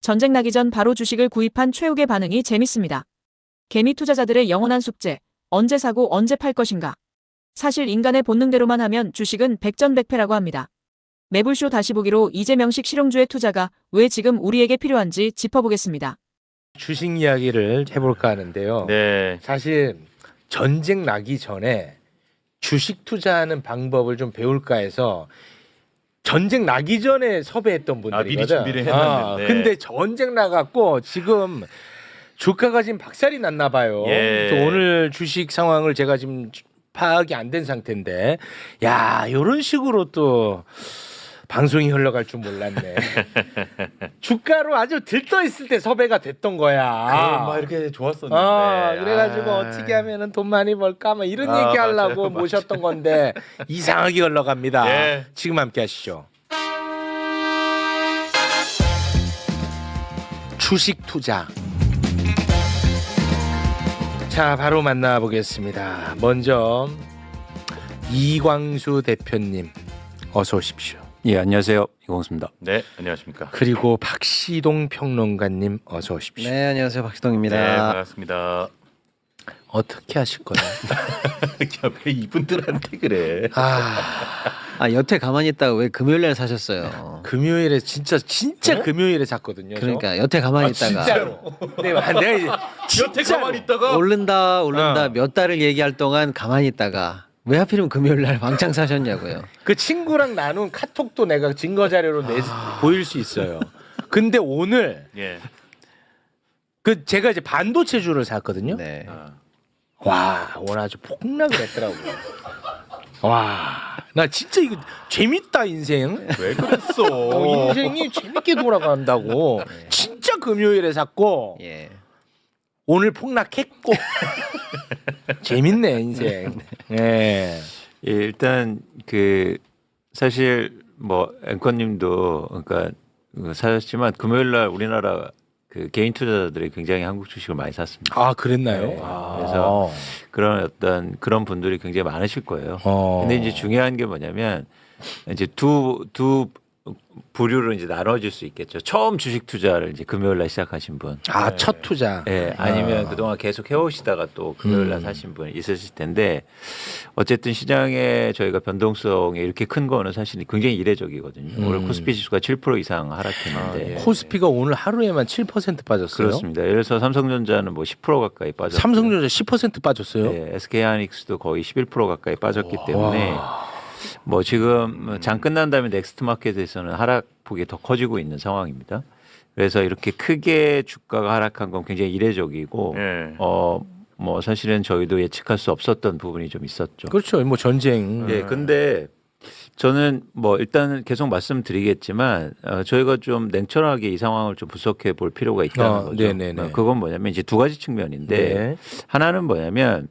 전쟁 나기 전 바로 주식을 구입한 최욱의 반응이 재밌습니다. 개미 투자자들의 영원한 숙제, 언제 사고 언제 팔 것인가. 사실 인간의 본능대로만 하면 주식은 백전백패라고 합니다. 매불쇼 다시 보기로 이재명식 실용주의 투자가 왜 지금 우리에게 필요한지 짚어보겠습니다. 주식 이야기를 해볼까 하는데요. 네. 사실 전쟁 나기 전에 주식 투자하는 방법을 좀 배울까 해서 전쟁 나기 전에 섭외했던 분들이거든. 미리 준비를 해놨는데. 근데 전쟁 나갖고 지금 주가가 지금 박살이 났나 봐요. 예. 또 오늘 주식 상황을 제가 지금 파악이 안 된 상태인데, 야, 이런 식으로 또 방송이 흘러갈 줄 몰랐네. 주가로 아주 들떠 있을 때 섭외가 됐던 거야. 막 이렇게 좋았었는데. 그래가지고 어떻게 하면은 돈 많이 벌까 막 이런 얘기 하려고 맞아요. 모셨던 건데 이상하게 흘러갑니다. 예. 지금 함께 하시죠. 주식 투자. 자, 바로 만나보겠습니다. 먼저 이광수 대표님 어서 오십시오. 예, 안녕하세요. 이광수입니다. 네, 안녕하십니까. 그리고 박시동 평론가님 어서 오십시오. 네, 안녕하세요. 박시동입니다. 네, 반갑습니다. 어떻게 하실 거예요? 야, 왜 이분들한테 그래? 여태 가만히 있다가 왜 금요일날 사셨어요? 금요일에 진짜 금요일에 샀거든요. 저. 그러니까 여태 가만히 있다가 진짜로. 내가 이제 여태 가만히 있다가 오른다 몇 달을 얘기할 동안 가만히 있다가 왜 하필이면 금요일날 왕창 사셨냐고요. 그 친구랑 나눈 카톡도 내가 증거 자료로 보일 수 있어요. 근데 오늘 예. 그 제가 이제 반도체주를 샀거든요. 네. 와, 오늘 아주 폭락을 했더라고요. 와, 나 진짜 이거 재밌다 인생. 왜 그랬어? 인생이 재밌게 돌아간다고. 진짜 금요일에 샀고 예. 오늘 폭락했고. 재밌네 인생. 예. 예, 일단 그 사실 뭐 앵커님도 그러니까 사셨지만 금요일 날 우리나라 그 개인 투자자들이 굉장히 한국 주식을 많이 샀습니다. 아, 그랬나요? 네. 그래서 그런 어떤 그런 분들이 굉장히 많으실 거예요. 근데 이제 중요한 게 뭐냐면 이제 두 부류로 이제 나눠질 수 있겠죠. 처음 주식 투자를 이제 금요일 날 시작하신 분. 아, 첫 투자. 예, 아니면 그동안 계속 해오시다가 또 금요일 날 사신 분 있으실 텐데 어쨌든 시장에 저희가 변동성이 이렇게 큰 거는 사실 굉장히 이례적이거든요. 오늘 코스피 지수가 7% 이상 하락했는데 코스피가 오늘 하루에만 7% 빠졌어요. 그렇습니다. 예를 들어서 삼성전자는 뭐 10% 가까이 빠졌고 삼성전자 10% 빠졌어요. 네, SK하이닉스도 거의 11% 가까이 빠졌기 때문에 뭐 지금 장 끝난 다음에 넥스트마켓에서는 하락폭이 더 커지고 있는 상황입니다. 그래서 이렇게 크게 주가가 하락한 건 굉장히 이례적이고 예. 뭐 사실은 저희도 예측할 수 없었던 부분이 좀 있었죠. 그렇죠. 뭐 전쟁. 예, 근데 저는 뭐 일단은 계속 말씀드리겠지만 저희가 좀 냉철하게 이 상황을 좀 분석해 볼 필요가 있다는 거죠. 네네네. 그건 뭐냐면 이제 두 가지 측면인데 네. 하나는 뭐냐면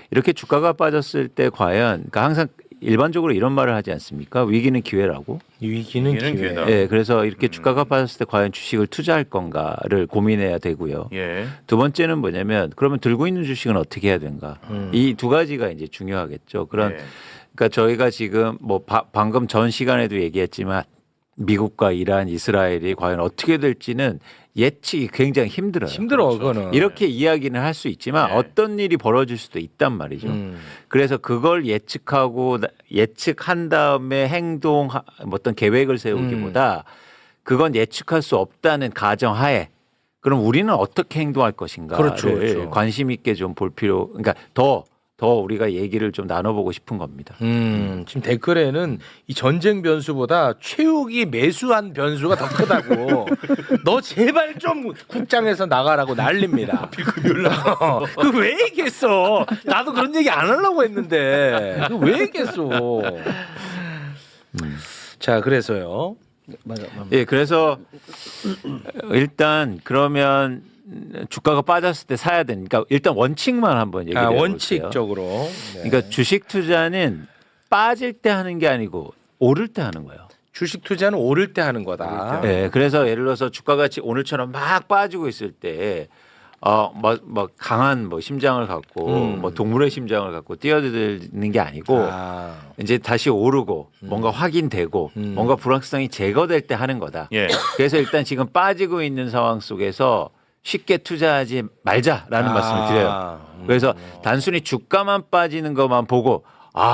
이렇게 주가가 빠졌을 때 과연 그러니까 항상 일반적으로 이런 말을 하지 않습니까? 위기는 기회라고. 위기는 기회다. 예, 그래서 이렇게 주가가 빠졌을 때 과연 주식을 투자할 건가를 고민해야 되고요. 예. 두 번째는 뭐냐면 그러면 들고 있는 주식은 어떻게 해야 되는가? 이 두 가지가 이제 중요하겠죠. 그런 예. 그러니까 저희가 지금 뭐 방금 전 시간에도 얘기했지만 미국과 이란, 이스라엘이 과연 어떻게 될지는 예측이 굉장히 힘들어요. 힘들어 그렇죠. 그거는. 이렇게 이야기는 할 수 있지만 네. 어떤 일이 벌어질 수도 있단 말이죠. 그래서 그걸 예측한 다음에 행동 어떤 계획을 세우기보다 그건 예측할 수 없다는 가정하에 그럼 우리는 어떻게 행동할 것인가를 그렇죠, 그렇죠. 관심 있게 좀 볼 필요. 그러니까 더 우리가 얘기를 좀 나눠보고 싶은 겁니다. 지금 댓글에는 이 전쟁 변수보다 최욱이 매수한 변수가 더 크다고. 너 제발 좀 국장에서 나가라고 난립니다. 그왜 얘기했어? 나도 그런 얘기 안 하려고 했는데 왜 얘기했어? 자, 그래서요. 맞아. 예, 그래서 일단 그러면 주가가 빠졌을 때 사야 되니까 일단 원칙만 한번 얘기해 볼게요. 원칙적으로. 네. 그러니까 주식 투자는 빠질 때 하는 게 아니고 오를 때 하는 거예요. 주식 투자는 오를 때 하는 거다. 네, 그래서 예를 들어서 주가가 오늘처럼 막 빠지고 있을 때 뭐 강한 뭐 심장을 갖고 뭐 동물의 심장을 갖고 뛰어드는 게 아니고 이제 다시 오르고 뭔가 확인되고 뭔가 불확실성이 제거될 때 하는 거다. 예. 그래서 일단 지금 빠지고 있는 상황 속에서 쉽게 투자하지 말자라는 말씀을 드려요. 그래서 단순히 주가만 빠지는 것만 보고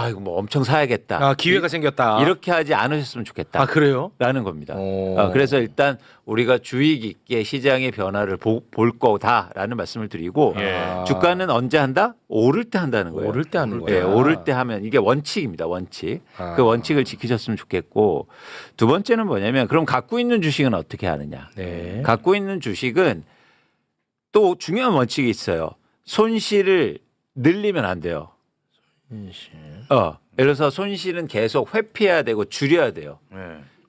이거 뭐 엄청 사야겠다. 기회가 생겼다. 이렇게 하지 않으셨으면 좋겠다. 그래요? 라는 겁니다. 오. 그래서 일단 우리가 주의 깊게 시장의 변화를 볼 거다라는 말씀을 드리고 예. 주가는 언제 한다? 오를 때 한다는 거예요. 오를 때 하는 예, 거야. 오를 때 하면 이게 원칙입니다. 원칙. 그 원칙을 지키셨으면 좋겠고 두 번째는 뭐냐면 그럼 갖고 있는 주식은 어떻게 하느냐? 네. 갖고 있는 주식은 또 중요한 원칙이 있어요. 손실을 늘리면 안 돼요. 예를 들어서 손실은 계속 회피해야 되고 줄여야 돼요. 네.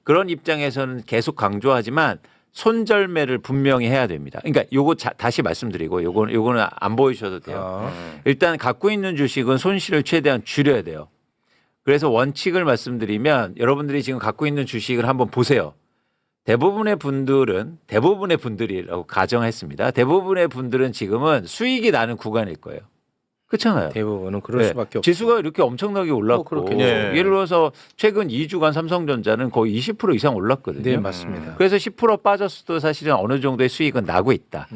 그런 입장에서는 계속 강조하지만 손절매를 분명히 해야 됩니다. 그러니까 요거 다시 말씀드리고 요거는 안 보이셔도 돼요. 일단 갖고 있는 주식은 손실을 최대한 줄여야 돼요. 그래서 원칙을 말씀드리면 여러분들이 지금 갖고 있는 주식을 한번 보세요. 대부분의 분들이라고 가정했습니다. 대부분의 분들은 지금은 수익이 나는 구간일 거예요. 그렇잖아요. 대부분은 그럴 네. 수밖에 없죠. 지수가 이렇게 엄청나게 올랐고 그렇겠죠. 예. 예를 들어서 최근 2주간 삼성전자는 거의 20% 이상 올랐거든요. 네, 맞습니다. 그래서 10% 빠졌어도 사실은 어느 정도의 수익은 나고 있다.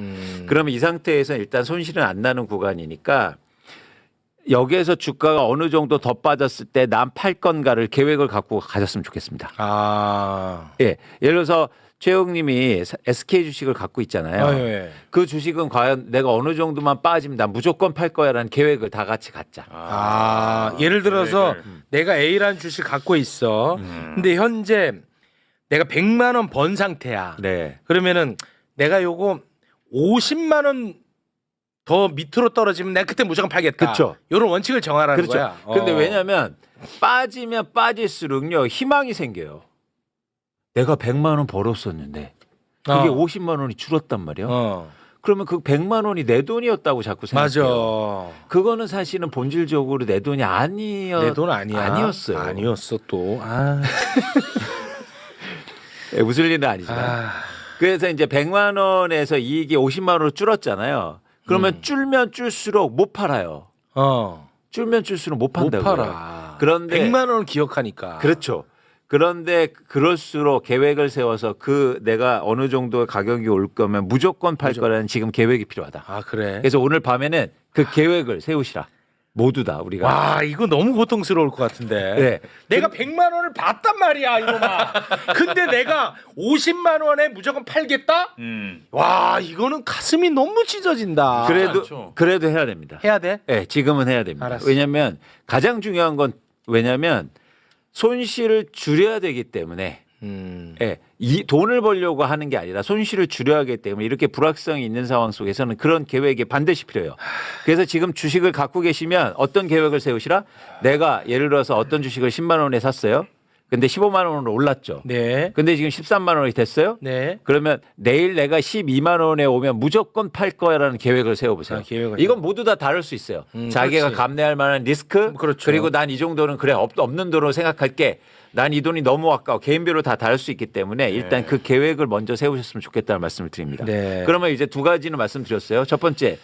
그러면 이 상태에서 일단 손실은 안 나는 구간이니까 여기에서 주가가 어느 정도 더 빠졌을 때 난 팔 건가를 계획을 갖고 가셨으면 좋겠습니다. 예, 예를 들어서 최영님이 SK 주식을 갖고 있잖아요. 예. 그 주식은 과연 내가 어느 정도만 빠지면 난 무조건 팔 거야라는 계획을 다 같이 갖자. 예를 들어서 내가 A라는 주식 갖고 있어. 근데 현재 내가 100만 원 번 상태야. 네. 그러면은 내가 요거 50만 원 더 밑으로 떨어지면 내가 그때 무조건 팔겠다. 그쵸. 이런 원칙을 정하라는 그렇죠. 거야. 근데 왜냐하면 빠지면 빠질수록요 희망이 생겨요. 내가 100만 원 벌었었는데 그게 50만 원이 줄었단 말이야. 그러면 그 100만 원이 내 돈이었다고 자꾸 생각해요. 맞아. 그거는 사실은 본질적으로 내 돈이 내 돈 아니야. 아니었어요. 아니었어 또. 예, 웃을 일은 아니지만. 그래서 이제 100만 원에서 이익이 50만 원으로 줄었잖아요. 그러면 줄면 줄수록 못 팔아요. 줄면 줄수록 못 못 판다고요. 팔아. 그런데 100만 원을 기억하니까. 그렇죠. 그런데 그럴수록 계획을 세워서 내가 어느 정도 가격이 올 거면 무조건 팔 거라는 지금 계획이 필요하다. 그래. 그래서 오늘 밤에는 그 계획을 세우시라. 모두 다 우리가. 와, 이거 너무 고통스러울 것 같은데. 네. 내가 100만 원을 받단 말이야, 이놈아. 근데 내가 50만 원에 무조건 팔겠다? 와, 이거는 가슴이 너무 찢어진다. 그래도 해야 됩니다. 해야 돼? 네, 지금은 해야 됩니다. 알았어. 왜냐하면 가장 중요한 건 왜냐하면 손실을 줄여야 되기 때문에 예, 이 돈을 벌려고 하는 게 아니라 손실을 줄여야 하기 때문에 이렇게 불확성이 있는 상황 속에서는 그런 계획이 반드시 필요해요. 그래서 지금 주식을 갖고 계시면 어떤 계획을 세우시라? 내가 예를 들어서 어떤 주식을 10만 원에 샀어요. 근데 15만 원으로 올랐죠. 네. 근데 지금 13만 원이 됐어요. 네. 그러면 내일 내가 12만 원에 오면 무조건 팔 거야라는 계획을 세워보세요. 이건 모두 다 다를 수 있어요. 자기가 그렇지. 감내할 만한 리스크, 그렇죠. 그리고 난 이 정도는 그래 없는 돈으로 생각할게. 난 이 돈이 너무 아까워. 개인별로 다 다를 수 있기 때문에 일단 그 계획을 먼저 세우셨으면 좋겠다는 말씀을 드립니다. 네. 그러면 이제 두 가지는 말씀드렸어요. 첫 번째,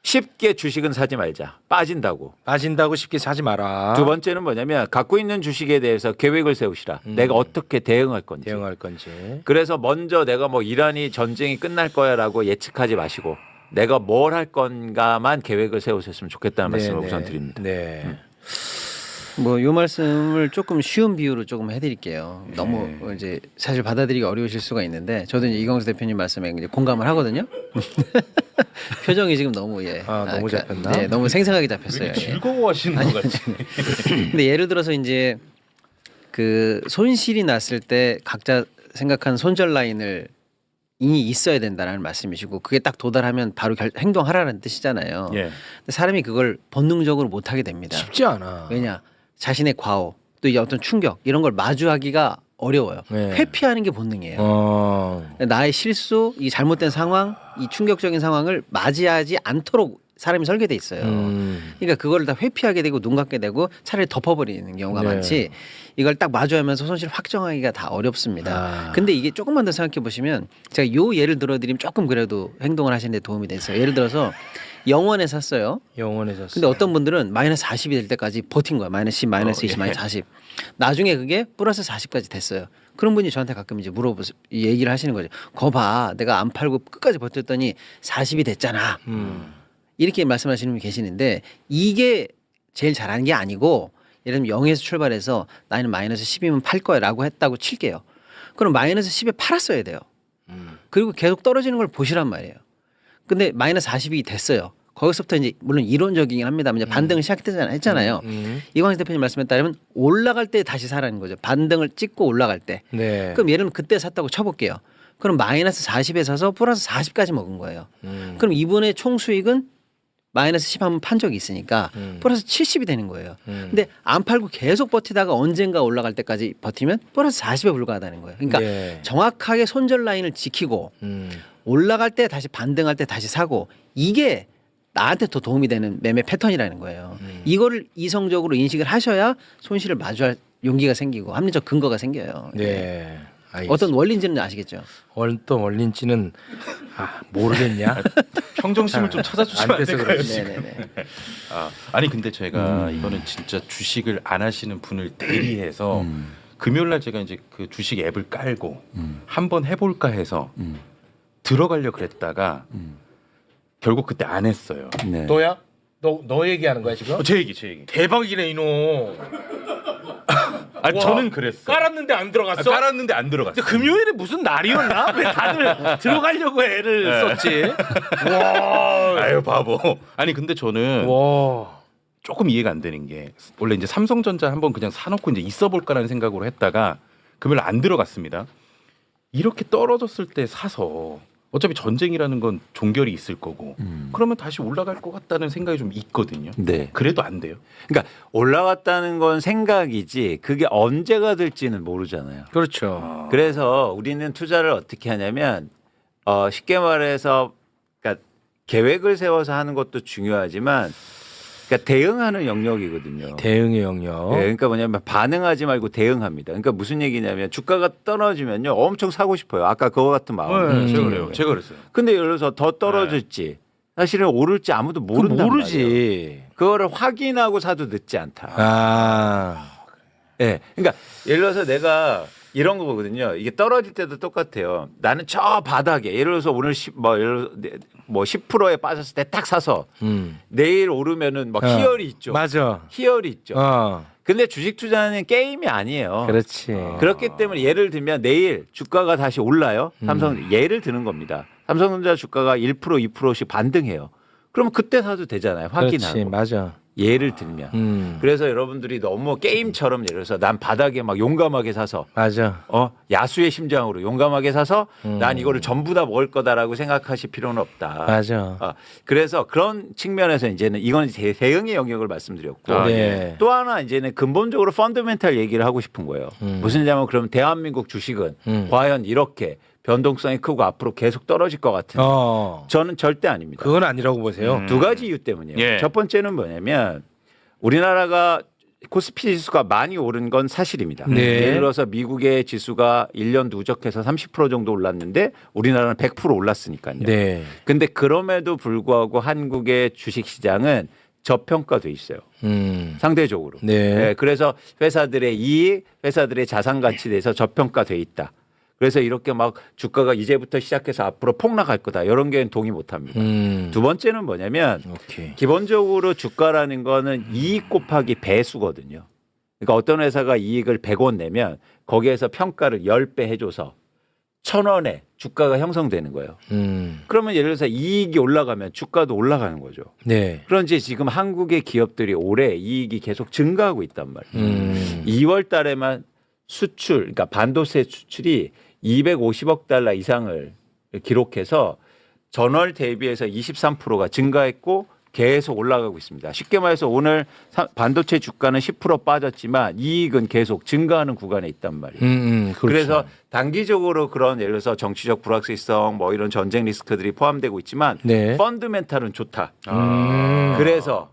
쉽게 주식은 사지 말자. 빠진다고. 빠진다고 쉽게 사지 마라. 두 번째는 뭐냐면 갖고 있는 주식에 대해서 계획을 세우시라. 내가 어떻게 대응할 건지. 대응할 건지. 그래서 먼저 내가 뭐 이란이 전쟁이 끝날 거야라고 예측하지 마시고 내가 뭘 할 건가만 계획을 세우셨으면 좋겠다는 말씀을 우선 드립니다. 네. 뭐 요 말씀을 조금 쉬운 비유로 조금 해드릴게요. 너무 이제 사실 받아들이기 어려우실 수가 있는데 저도 이제 이광수 대표님 말씀에 이제 공감을 하거든요. 표정이 지금 너무 너무 잡혔나? 네, 너무 생생하게 잡혔어요. 즐거워하시는 것 같지. 근데 예를 들어서 이제 그 손실이 났을 때 각자 생각한 손절 라인을 이미 있어야 된다는 말씀이시고 그게 딱 도달하면 바로 행동하라는 뜻이잖아요. 예. 근데 사람이 그걸 본능적으로 못 하게 됩니다. 쉽지 않아. 왜냐 자신의 과오 또 이제 어떤 충격 이런 걸 마주하기가 어려워요. 네. 회피하는 게 본능이에요. 나의 실수, 이 잘못된 상황, 이 충격적인 상황을 맞이하지 않도록 사람이 설계돼 있어요. 그러니까 그거를 다 회피하게 되고 눈 감게 되고 차라리 덮어버리는 경우가 네. 많지 이걸 딱 마주하면서 손실 확정하기가 다 어렵습니다. 근데 이게 조금만 더 생각해 보시면 제가 요 예를 들어드리면 조금 그래도 행동을 하시는데 도움이 됐어요. 예를 들어서 영원에 샀어요. 영원해졌어. 근데 어떤 분들은 마이너스 40이 될 때까지 버틴 거야. 마이너스 10, 마이너스 20, 마이너스 40. 나중에 그게 플러스 40까지 됐어요. 그런 분이 저한테 가끔 이제 물어보세요. 얘기를 하시는 거죠. 거 봐. 내가 안 팔고 끝까지 버텼더니 40이 됐잖아. 이렇게 말씀하시는 분이 계시는데 이게 제일 잘하는 게 아니고 예를 들면 0에서 출발해서 나는 마이너스 10이면 팔 거야 라고 했다고 칠게요. 그럼 마이너스 10에 팔았어야 돼요. 그리고 계속 떨어지는 걸 보시란 말이에요. 근데 마이너스 40이 됐어요. 거기서부터 이제 물론 이론적이긴 합니다만 이제 반등을 했잖아요. 이광희 대표님 말씀에 따르면 올라갈 때 다시 사라는 거죠. 반등을 찍고 올라갈 때. 네. 그럼 예를 들면 그때 샀다고 쳐볼게요. 그럼 마이너스 40에 사서 플러스 40까지 먹은 거예요. 그럼 이분의 총 수익은 마이너스 10 한번 판 적이 있으니까 플러스 70이 되는 거예요. 근데 안 팔고 계속 버티다가 언젠가 올라갈 때까지 버티면 플러스 40에 불과하다는 거예요. 그러니까 네. 정확하게 손절 라인을 지키고 올라갈 때 다시 반등할 때 다시 사고 이게 나한테 더 도움이 되는 매매 패턴이라는 거예요. 이거를 이성적으로 인식을 하셔야 손실을 마주할 용기가 생기고 합리적 근거가 생겨요. 네. 알겠습니다. 어떤 원리인지는 아시겠죠? 어떤 원리인지는 모르겠냐? 평정심을 좀 찾아주시면 안 돼서 될까요? 그렇지. 네네네. 아니 근데 제가 이거는 진짜 주식을 안 하시는 분을 대리해서 금요일 날 제가 이제 그 주식 앱을 깔고 한번 해볼까 해서 들어가려 그랬다가 결국 그때 안 했어요. 네. 너야? 너 얘기하는 거야 지금? 제 얘기. 대박이네 이놈. 아니 와, 저는 그랬어. 깔았는데 안 들어갔어? 깔았는데 안 들어갔어. 근데 금요일에 무슨 날이었나? 왜 다들 들어가려고 애를 네. 썼지? 와. 아유 바보. 아니 근데 저는 와. 조금 이해가 안 되는 게 원래 이제 삼성전자 한번 그냥 사놓고 이제 있어볼까라는 생각으로 했다가 금요일 안 들어갔습니다. 이렇게 떨어졌을 때 사서 어차피 전쟁이라는 건 종결이 있을 거고 그러면 다시 올라갈 것 같다는 생각이 좀 있거든요. 네. 그래도 안 돼요. 그러니까 올라갔다는 건 생각이지 그게 언제가 될지는 모르잖아요. 그렇죠. 그래서 우리는 투자를 어떻게 하냐면 쉽게 말해서 그러니까 계획을 세워서 하는 것도 중요하지만 그러니까 대응하는 영역이거든요. 대응의 영역. 네, 그러니까 뭐냐면 반응하지 말고 대응합니다. 그러니까 무슨 얘기냐면 주가가 떨어지면요 엄청 사고 싶어요. 아까 그거 같은 마음. 제가 그래요. 제가 그랬어요. 근근데 예를 들어서 더 떨어질지 사실은 오를지 아무도 모른단 말이에요. 모르지. 그거를 확인하고 사도 늦지 않다. 아. 예. 그러니까 예를 들어서 내가 이런 거 보거든요. 이게 떨어질 때도 똑같아요. 나는 저 바닥에 예를 들어서 오늘 10%에 빠졌을 때 딱 사서 내일 오르면은 막 희열이 있죠. 맞아. 희열이 있죠. 어. 근데 주식 투자는 게임이 아니에요. 그렇지. 그렇기 때문에 예를 들면 내일 주가가 다시 올라요. 삼성 예를 드는 겁니다. 삼성전자 주가가 1% 2%씩 반등해요. 그러면 그때 사도 되잖아요. 확인하고. 그렇지. 맞아. 예를 들면. 그래서 여러분들이 너무 게임처럼 예를 들어서 난 바닥에 막 용감하게 사서 맞아. 야수의 심장으로 용감하게 사서 난 이거를 전부 다 먹을 거다라고 생각하실 필요는 없다. 맞아. 그래서 그런 측면에서 이제는 이건 대응의 영역을 말씀드렸고 네. 또 하나 이제는 근본적으로 펀더멘탈 얘기를 하고 싶은 거예요. 무슨냐면 그럼 대한민국 주식은 과연 이렇게 변동성이 크고 앞으로 계속 떨어질 것 같은데 저는 절대 아닙니다. 그건 아니라고 보세요. 두 가지 이유 때문이에요. 예. 첫 번째는 뭐냐면 우리나라가 코스피 지수가 많이 오른 건 사실입니다. 네. 예를 들어서 미국의 지수가 1년 누적해서 30% 정도 올랐는데 우리나라는 100% 올랐으니까요. 네. 근데 그럼에도 불구하고 한국의 주식 시장은 저평가돼 있어요. 상대적으로. 네. 그래서 회사들의 이익, 회사들의 자산 가치에 대해서 저평가돼 있다. 그래서 이렇게 막 주가가 이제부터 시작해서 앞으로 폭락할 거다. 이런 게 동의 못 합니다. 두 번째는 뭐냐면 오케이. 기본적으로 주가라는 거는 이익 곱하기 배수거든요. 그러니까 어떤 회사가 이익을 100원 내면 거기에서 평가를 10배 해줘서 1,000원에 주가가 형성되는 거예요. 그러면 예를 들어서 이익이 올라가면 주가도 올라가는 거죠. 네. 그런지 지금 한국의 기업들이 올해 이익이 계속 증가하고 있단 말이에요. 2월 달에만 수출, 그러니까 반도체 수출이 250억 달러 이상을 기록해서 전월 대비해서 23%가 증가했고 계속 올라가고 있습니다. 쉽게 말해서 오늘 반도체 주가는 10% 빠졌지만 이익은 계속 증가하는 구간에 있단 말이에요. 그렇죠. 그래서 단기적으로 그런 예를 들어서 정치적 불확실성 뭐 이런 전쟁 리스크들이 포함되고 있지만 네. 펀드멘탈은 좋다. 그래서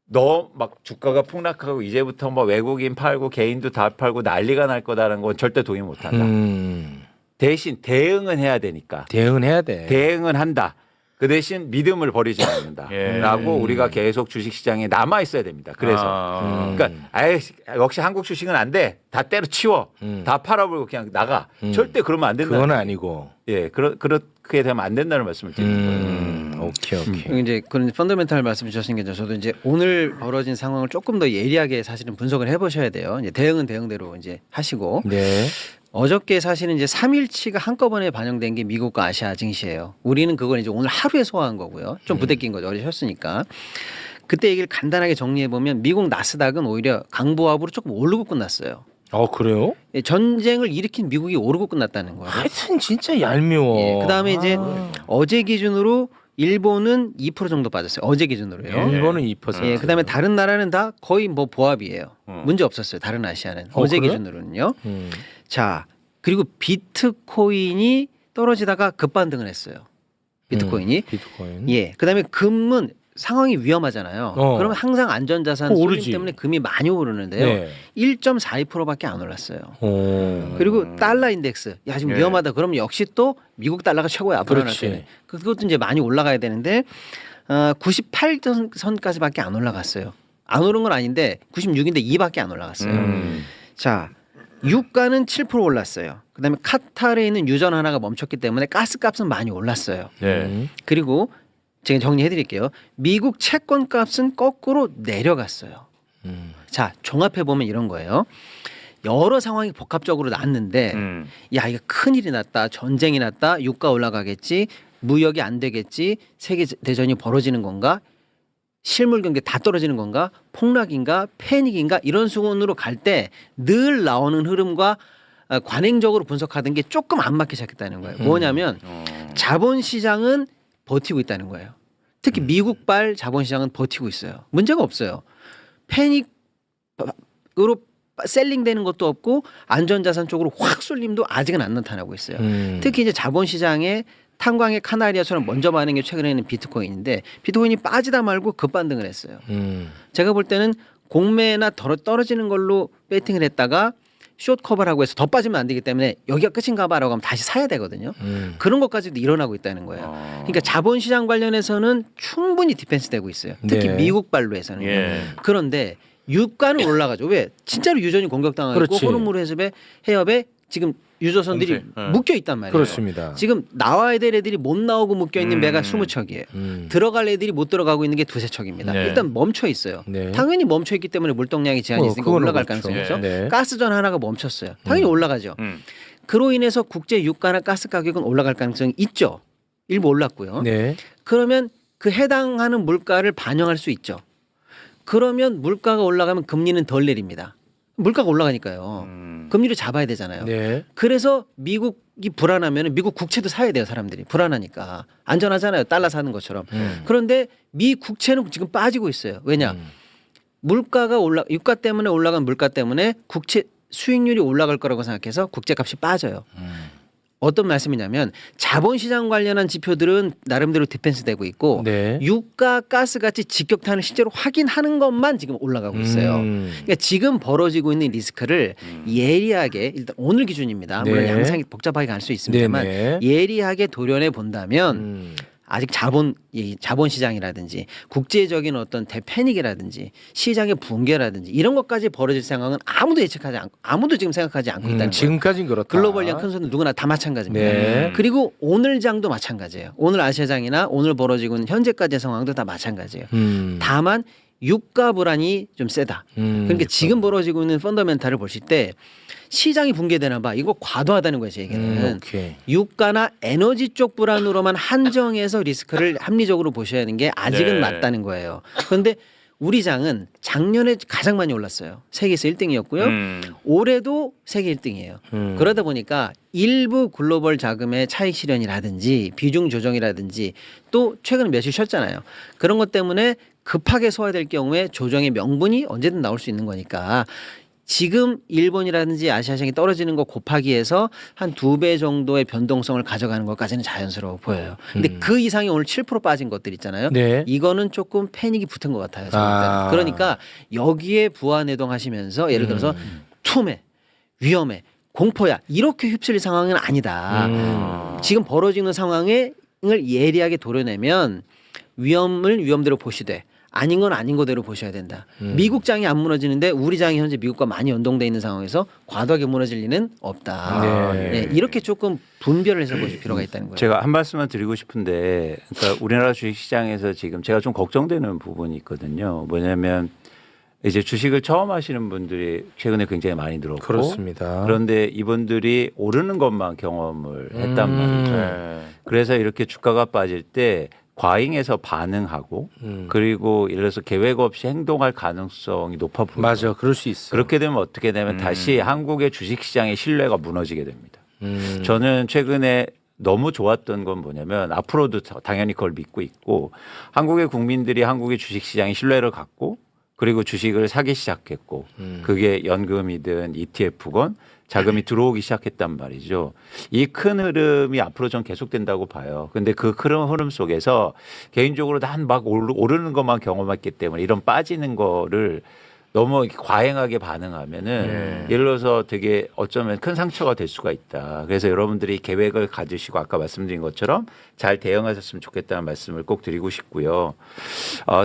너 막 주가가 폭락하고 이제부터 뭐 외국인 팔고 개인도 다 팔고 난리가 날 거다라는 건 절대 동의 못한다. 대신 대응은 해야 되니까. 대응은 해야 돼. 대응은 한다. 그 대신 믿음을 버리지 않는다. 예. 라고 우리가 계속 주식시장에 남아 있어야 됩니다. 그래서. 그러니까 아예 역시 한국 주식은 안 돼. 다 때려치워. 다 팔아버리고 그냥 나가. 절대 그러면 안 된다. 그건 아니고. 예, 그렇게 되면 안 된다는 말씀을 드리는 거예요. 오케이. 이제 그런 펀더멘탈 말씀 주셨으니까 저도 이제 오늘 벌어진 상황을 조금 더 예리하게 사실은 분석을 해보셔야 돼요. 이제 대응은 대응대로 이제 하시고. 네. 어저께 사실은 이제 3일치가 한꺼번에 반영된 게 미국과 아시아 증시예요. 우리는 그걸 이제 오늘 하루에 소화한 거고요. 좀 부대낀 거죠. 어리셨으니까. 그때 얘기를 간단하게 정리해 보면 미국 나스닥은 오히려 강보합으로 조금 오르고 끝났어요. 그래요? 예, 전쟁을 일으킨 미국이 오르고 끝났다는 거예요. 하여튼 진짜 얄미워. 예, 그다음에 이제 어제 기준으로 일본은 2% 정도 빠졌어요. 어제 기준으로요. 일본은 2%. 예, 그다음에 다른 나라는 다 거의 뭐 보합이에요. 문제 없었어요. 다른 아시아는 어제 그래? 기준으로는요. 자, 그리고 비트코인이 떨어지다가 급반등을 했어요. 비트코인이. 비트코인. 예. 그다음에 금은 상황이 위험하잖아요. 그러면 항상 안전자산 쏠림 오르지. 때문에 금이 많이 오르는데요. 네. 1.42%밖에 안 올랐어요. 그리고 달러 인덱스. 야, 지금 위험하다. 그러면 역시 또 미국 달러가 최고야. 앞으로 날 그렇지. 때는. 그것도 이제 많이 올라가야 되는데 98선까지밖에 안 올라갔어요. 안 오른 건 아닌데 96인데 2밖에 안 올라갔어요. 자, 유가는 7% 올랐어요. 그다음에 카타르에 있는 유전 하나가 멈췄기 때문에 가스값은 많이 올랐어요. 네. 그리고 제가 정리해 드릴게요. 미국 채권 값은 거꾸로 내려갔어요. 자, 종합해 보면 이런 거예요. 여러 상황이 복합적으로 났는데 야, 이거 큰일이 났다. 전쟁이 났다. 유가 올라가겠지. 무역이 안 되겠지. 세계 대전이 벌어지는 건가? 실물 경기 다 떨어지는 건가? 폭락인가? 패닉인가? 이런 수준으로 갈 때 늘 나오는 흐름과 관행적으로 분석하던 게 조금 안 맞기 시작했다는 거예요. 뭐냐면 자본시장은 버티고 있다는 거예요. 특히 미국발 자본시장은 버티고 있어요. 문제가 없어요. 패닉으로 셀링되는 것도 없고 안전자산 쪽으로 확 쏠림도 아직은 안 나타나고 있어요. 특히 이제 자본시장에 탄광의 카나리아처럼 먼저 반응한 게 최근에는 비트코인인데 비트코인이 빠지다 말고 급반등을 했어요. 제가 볼 때는 공매나 떨어지는 걸로 배팅을 했다가 숏 커버를 하고 해서 더 빠지면 안 되기 때문에 여기가 끝인가 봐라고 하면 다시 사야 되거든요. 그런 것까지도 일어나고 있다는 거예요. 그러니까 자본시장 관련해서는 충분히 디펜스 되고 있어요. 특히 네. 미국발로 해서는. 예. 그런데 유가는 올라가죠. 왜? 진짜로 유전이 공격당하고 있고 그렇지. 호르무즈 해협에 지금 유조선들이 묶여 있단 말이에요. 그렇습니다. 지금 나와야 될 애들이 못 나오고 묶여 있는 배가 20척이에요. 들어갈 애들이 못 들어가고 있는 게 2-3척입니다. 네. 일단 멈춰 있어요. 네. 당연히 멈춰 있기 때문에 물동량이 제한이 있으니까 그거는 올라갈 그렇죠. 가능성이 있죠. 네. 가스전 하나가 멈췄어요. 당연히 올라가죠. 그로 인해서 국제 유가나 가스 가격은 올라갈 가능성이 있죠. 일부 올랐고요. 네. 그러면 그 해당하는 물가를 반영할 수 있죠. 그러면 물가가 올라가면 금리는 덜 내립니다. 물가가 올라가니까요. 금리를 잡아야 되잖아요. 네. 그래서 미국이 불안하면 미국 국채도 사야 돼요. 사람들이 불안하니까 안전하잖아요. 달러 사는 것처럼. 그런데 미 국채는 지금 빠지고 있어요. 왜냐? 물가가 유가 때문에 올라간 물가 때문에 국채 수익률이 올라갈 거라고 생각해서 국채값이 빠져요. 어떤 말씀이냐면 자본시장 관련한 지표들은 나름대로 디펜스 되고 있고 네. 유가, 가스 같이 직격탄을 실제로 확인하는 것만 지금 올라가고 있어요. 그러니까 지금 벌어지고 있는 리스크를 예리하게 일단 오늘 기준입니다. 물론 네. 양상이 복잡하게 갈 수 있습니다만 네네. 예리하게 도려내 본다면 아직 자본시장이라든지 국제적인 어떤 대패닉이라든지 시장의 붕괴라든지 이런 것까지 벌어질 상황은 아무도 지금 생각하지 않고 있다는 거예요. 지금까지는 그렇다. 글로벌 큰 손은 누구나 다 마찬가지입니다. 네. 그리고 오늘 장도 마찬가지예요. 오늘 아시아장이나 오늘 벌어지고 있는 현재까지의 상황도 다 마찬가지예요. 다만 유가 불안이 좀 세다. 그러니까 지금 벌어지고 있는 펀더멘탈을 보실 때 시장이 붕괴되나 봐. 이거 과도하다는 거예요. 제 얘기는. 오케이. 유가나 에너지 쪽 불안으로만 한정해서 리스크를 합리적으로 보셔야 하는 게 아직은 네. 맞다는 거예요. 그런데 우리 장은 작년에 가장 많이 올랐어요. 세계에서 1등이었고요. 올해도 세계 1등이에요. 그러다 보니까 일부 글로벌 자금의 차익 실현이라든지 비중 조정이라든지 또 최근에 며칠 쉬었잖아요. 그런 것 때문에 급하게 소화될 경우에 조정의 명분이 언제든 나올 수 있는 거니까 지금 일본이라든지 아시아시장이 떨어지는 거 곱하기 해서 한 2배 정도의 변동성을 가져가는 것까지는 자연스러워 보여요. 근데 그 이상이 오늘 7% 빠진 것들 있잖아요. 네. 이거는 조금 패닉이 붙은 것 같아요. 저는. 그러니까 여기에 부안해동하시면서 예를 들어서 투매, 위험해, 공포야 이렇게 휩쓸릴 상황은 아니다. 지금 벌어지는 상황을 예리하게 도려내면 위험을 위험대로 보시되 아닌 건 아닌 거대로 보셔야 된다. 미국 장이 안 무너지는데 우리 장이 현재 미국과 많이 연동돼 있는 상황에서 과도하게 무너질 리는 없다. 네, 이렇게 조금 분별을 해서 보실 필요가 있다는 거예요. 제가 한 말씀만 드리고 싶은데, 그러니까 우리나라 주식시장에서 지금 제가 좀 걱정되는 부분이 있거든요. 뭐냐면 이제 주식을 처음 하시는 분들이 최근에 굉장히 많이 늘었고, 그렇습니다. 그런데 이분들이 오르는 것만 경험을 했단 말이죠. 그래서 이렇게 주가가 빠질 때 과잉해서 반응하고 그리고 예를 들어서 계획 없이 행동할 가능성이 높아 보여요. 맞아, 그럴 수 있어. 그렇게 되면 어떻게 되면 다시 한국의 주식시장의 신뢰가 무너지게 됩니다. 저는 최근에 너무 좋았던 건 뭐냐면 앞으로도 당연히 그걸 믿고 있고 한국의 국민들이 한국의 주식시장에 신뢰를 갖고 그리고 주식을 사기 시작했고 그게 연금이든 ETF건 자금이 들어오기 시작했단 말이죠. 이 큰 흐름이 앞으로 좀 계속된다고 봐요. 근데 그 큰 흐름 속에서 개인적으로 난 막 오르는 것만 경험했기 때문에 이런 빠지는 거를 너무 과잉하게 반응하면은 예를 들어서 되게 어쩌면 큰 상처가 될 수가 있다. 그래서 여러분들이 계획을 가지시고 아까 말씀드린 것처럼 잘 대응하셨으면 좋겠다는 말씀을 꼭 드리고 싶고요.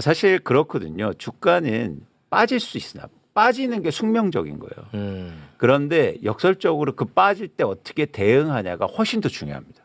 사실 그렇거든요. 주가는 빠질 수 있으나 빠지는 게 숙명적인 거예요. 그런데 역설적으로 그 빠질 때 어떻게 대응하냐가 훨씬 더 중요합니다.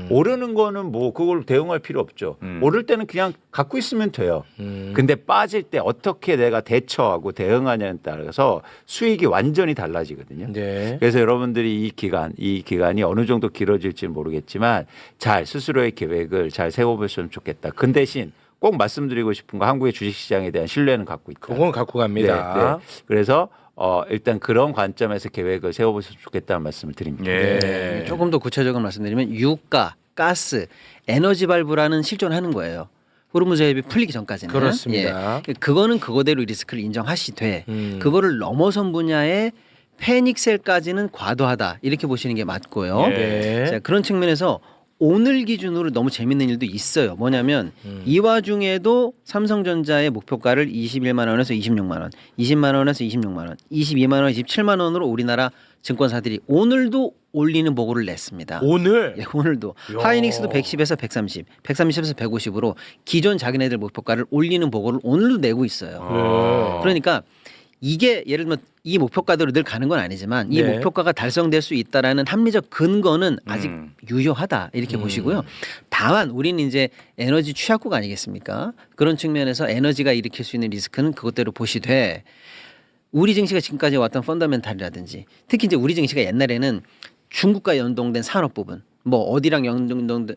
오르는 거는 뭐 그걸 대응할 필요 없죠. 오를 때는 그냥 갖고 있으면 돼요. 근데 빠질 때 어떻게 내가 대처하고 대응하냐에 따라서 수익이 완전히 달라지거든요. 네. 그래서 여러분들이 이 기간이 어느 정도 길어질지는 모르겠지만 잘 스스로의 계획을 잘 세워보셨으면 좋겠다. 그 대신 꼭 말씀드리고 싶은 거 한국의 주식시장에 대한 신뢰는 갖고 있다. 그건 갖고 갑니다. 네, 네. 그래서 일단 그런 관점에서 계획을 세워보셨으면 좋겠다는 말씀을 드립니다. 네. 조금 더 구체적으로 말씀드리면 유가, 가스, 에너지 발부라는 실존하는 거예요. 호르무즈 해협이 풀리기 전까지는. 그렇습니다. 예. 그거는 그거대로 리스크를 인정하시되 그거를 넘어선 분야의 패닉셀까지는 과도하다 이렇게 보시는 게 맞고요. 네. 자, 그런 측면에서 오늘 기준으로 너무 재밌는 일도 있어요. 뭐냐면 이 와중에도 삼성전자의 목표가를 21만 원에서 26만 원, 20만 원에서 26만 원, 22만 원, 27만 원으로 우리나라 증권사들이 오늘도 올리는 보고를 냈습니다. 오늘 예, 오늘도 하이닉스도 110에서 130, 130에서 150으로 기존 자기네들 목표가를 올리는 보고를 오늘도 내고 있어요. 그러니까 이게 예를 들면 이 목표가대로 늘 가는 건 아니지만 이 네. 목표가가 달성될 수 있다라는 합리적 근거는 아직 유효하다 이렇게 보시고요. 다만 우리는 이제 에너지 취약국 아니겠습니까? 그런 측면에서 에너지가 일으킬 수 있는 리스크는 그것대로 보시되 우리 증시가 지금까지 왔던 펀더멘탈이라든지 특히 이제 우리 증시가 옛날에는 중국과 연동된 산업 부분 뭐 어디랑 연동된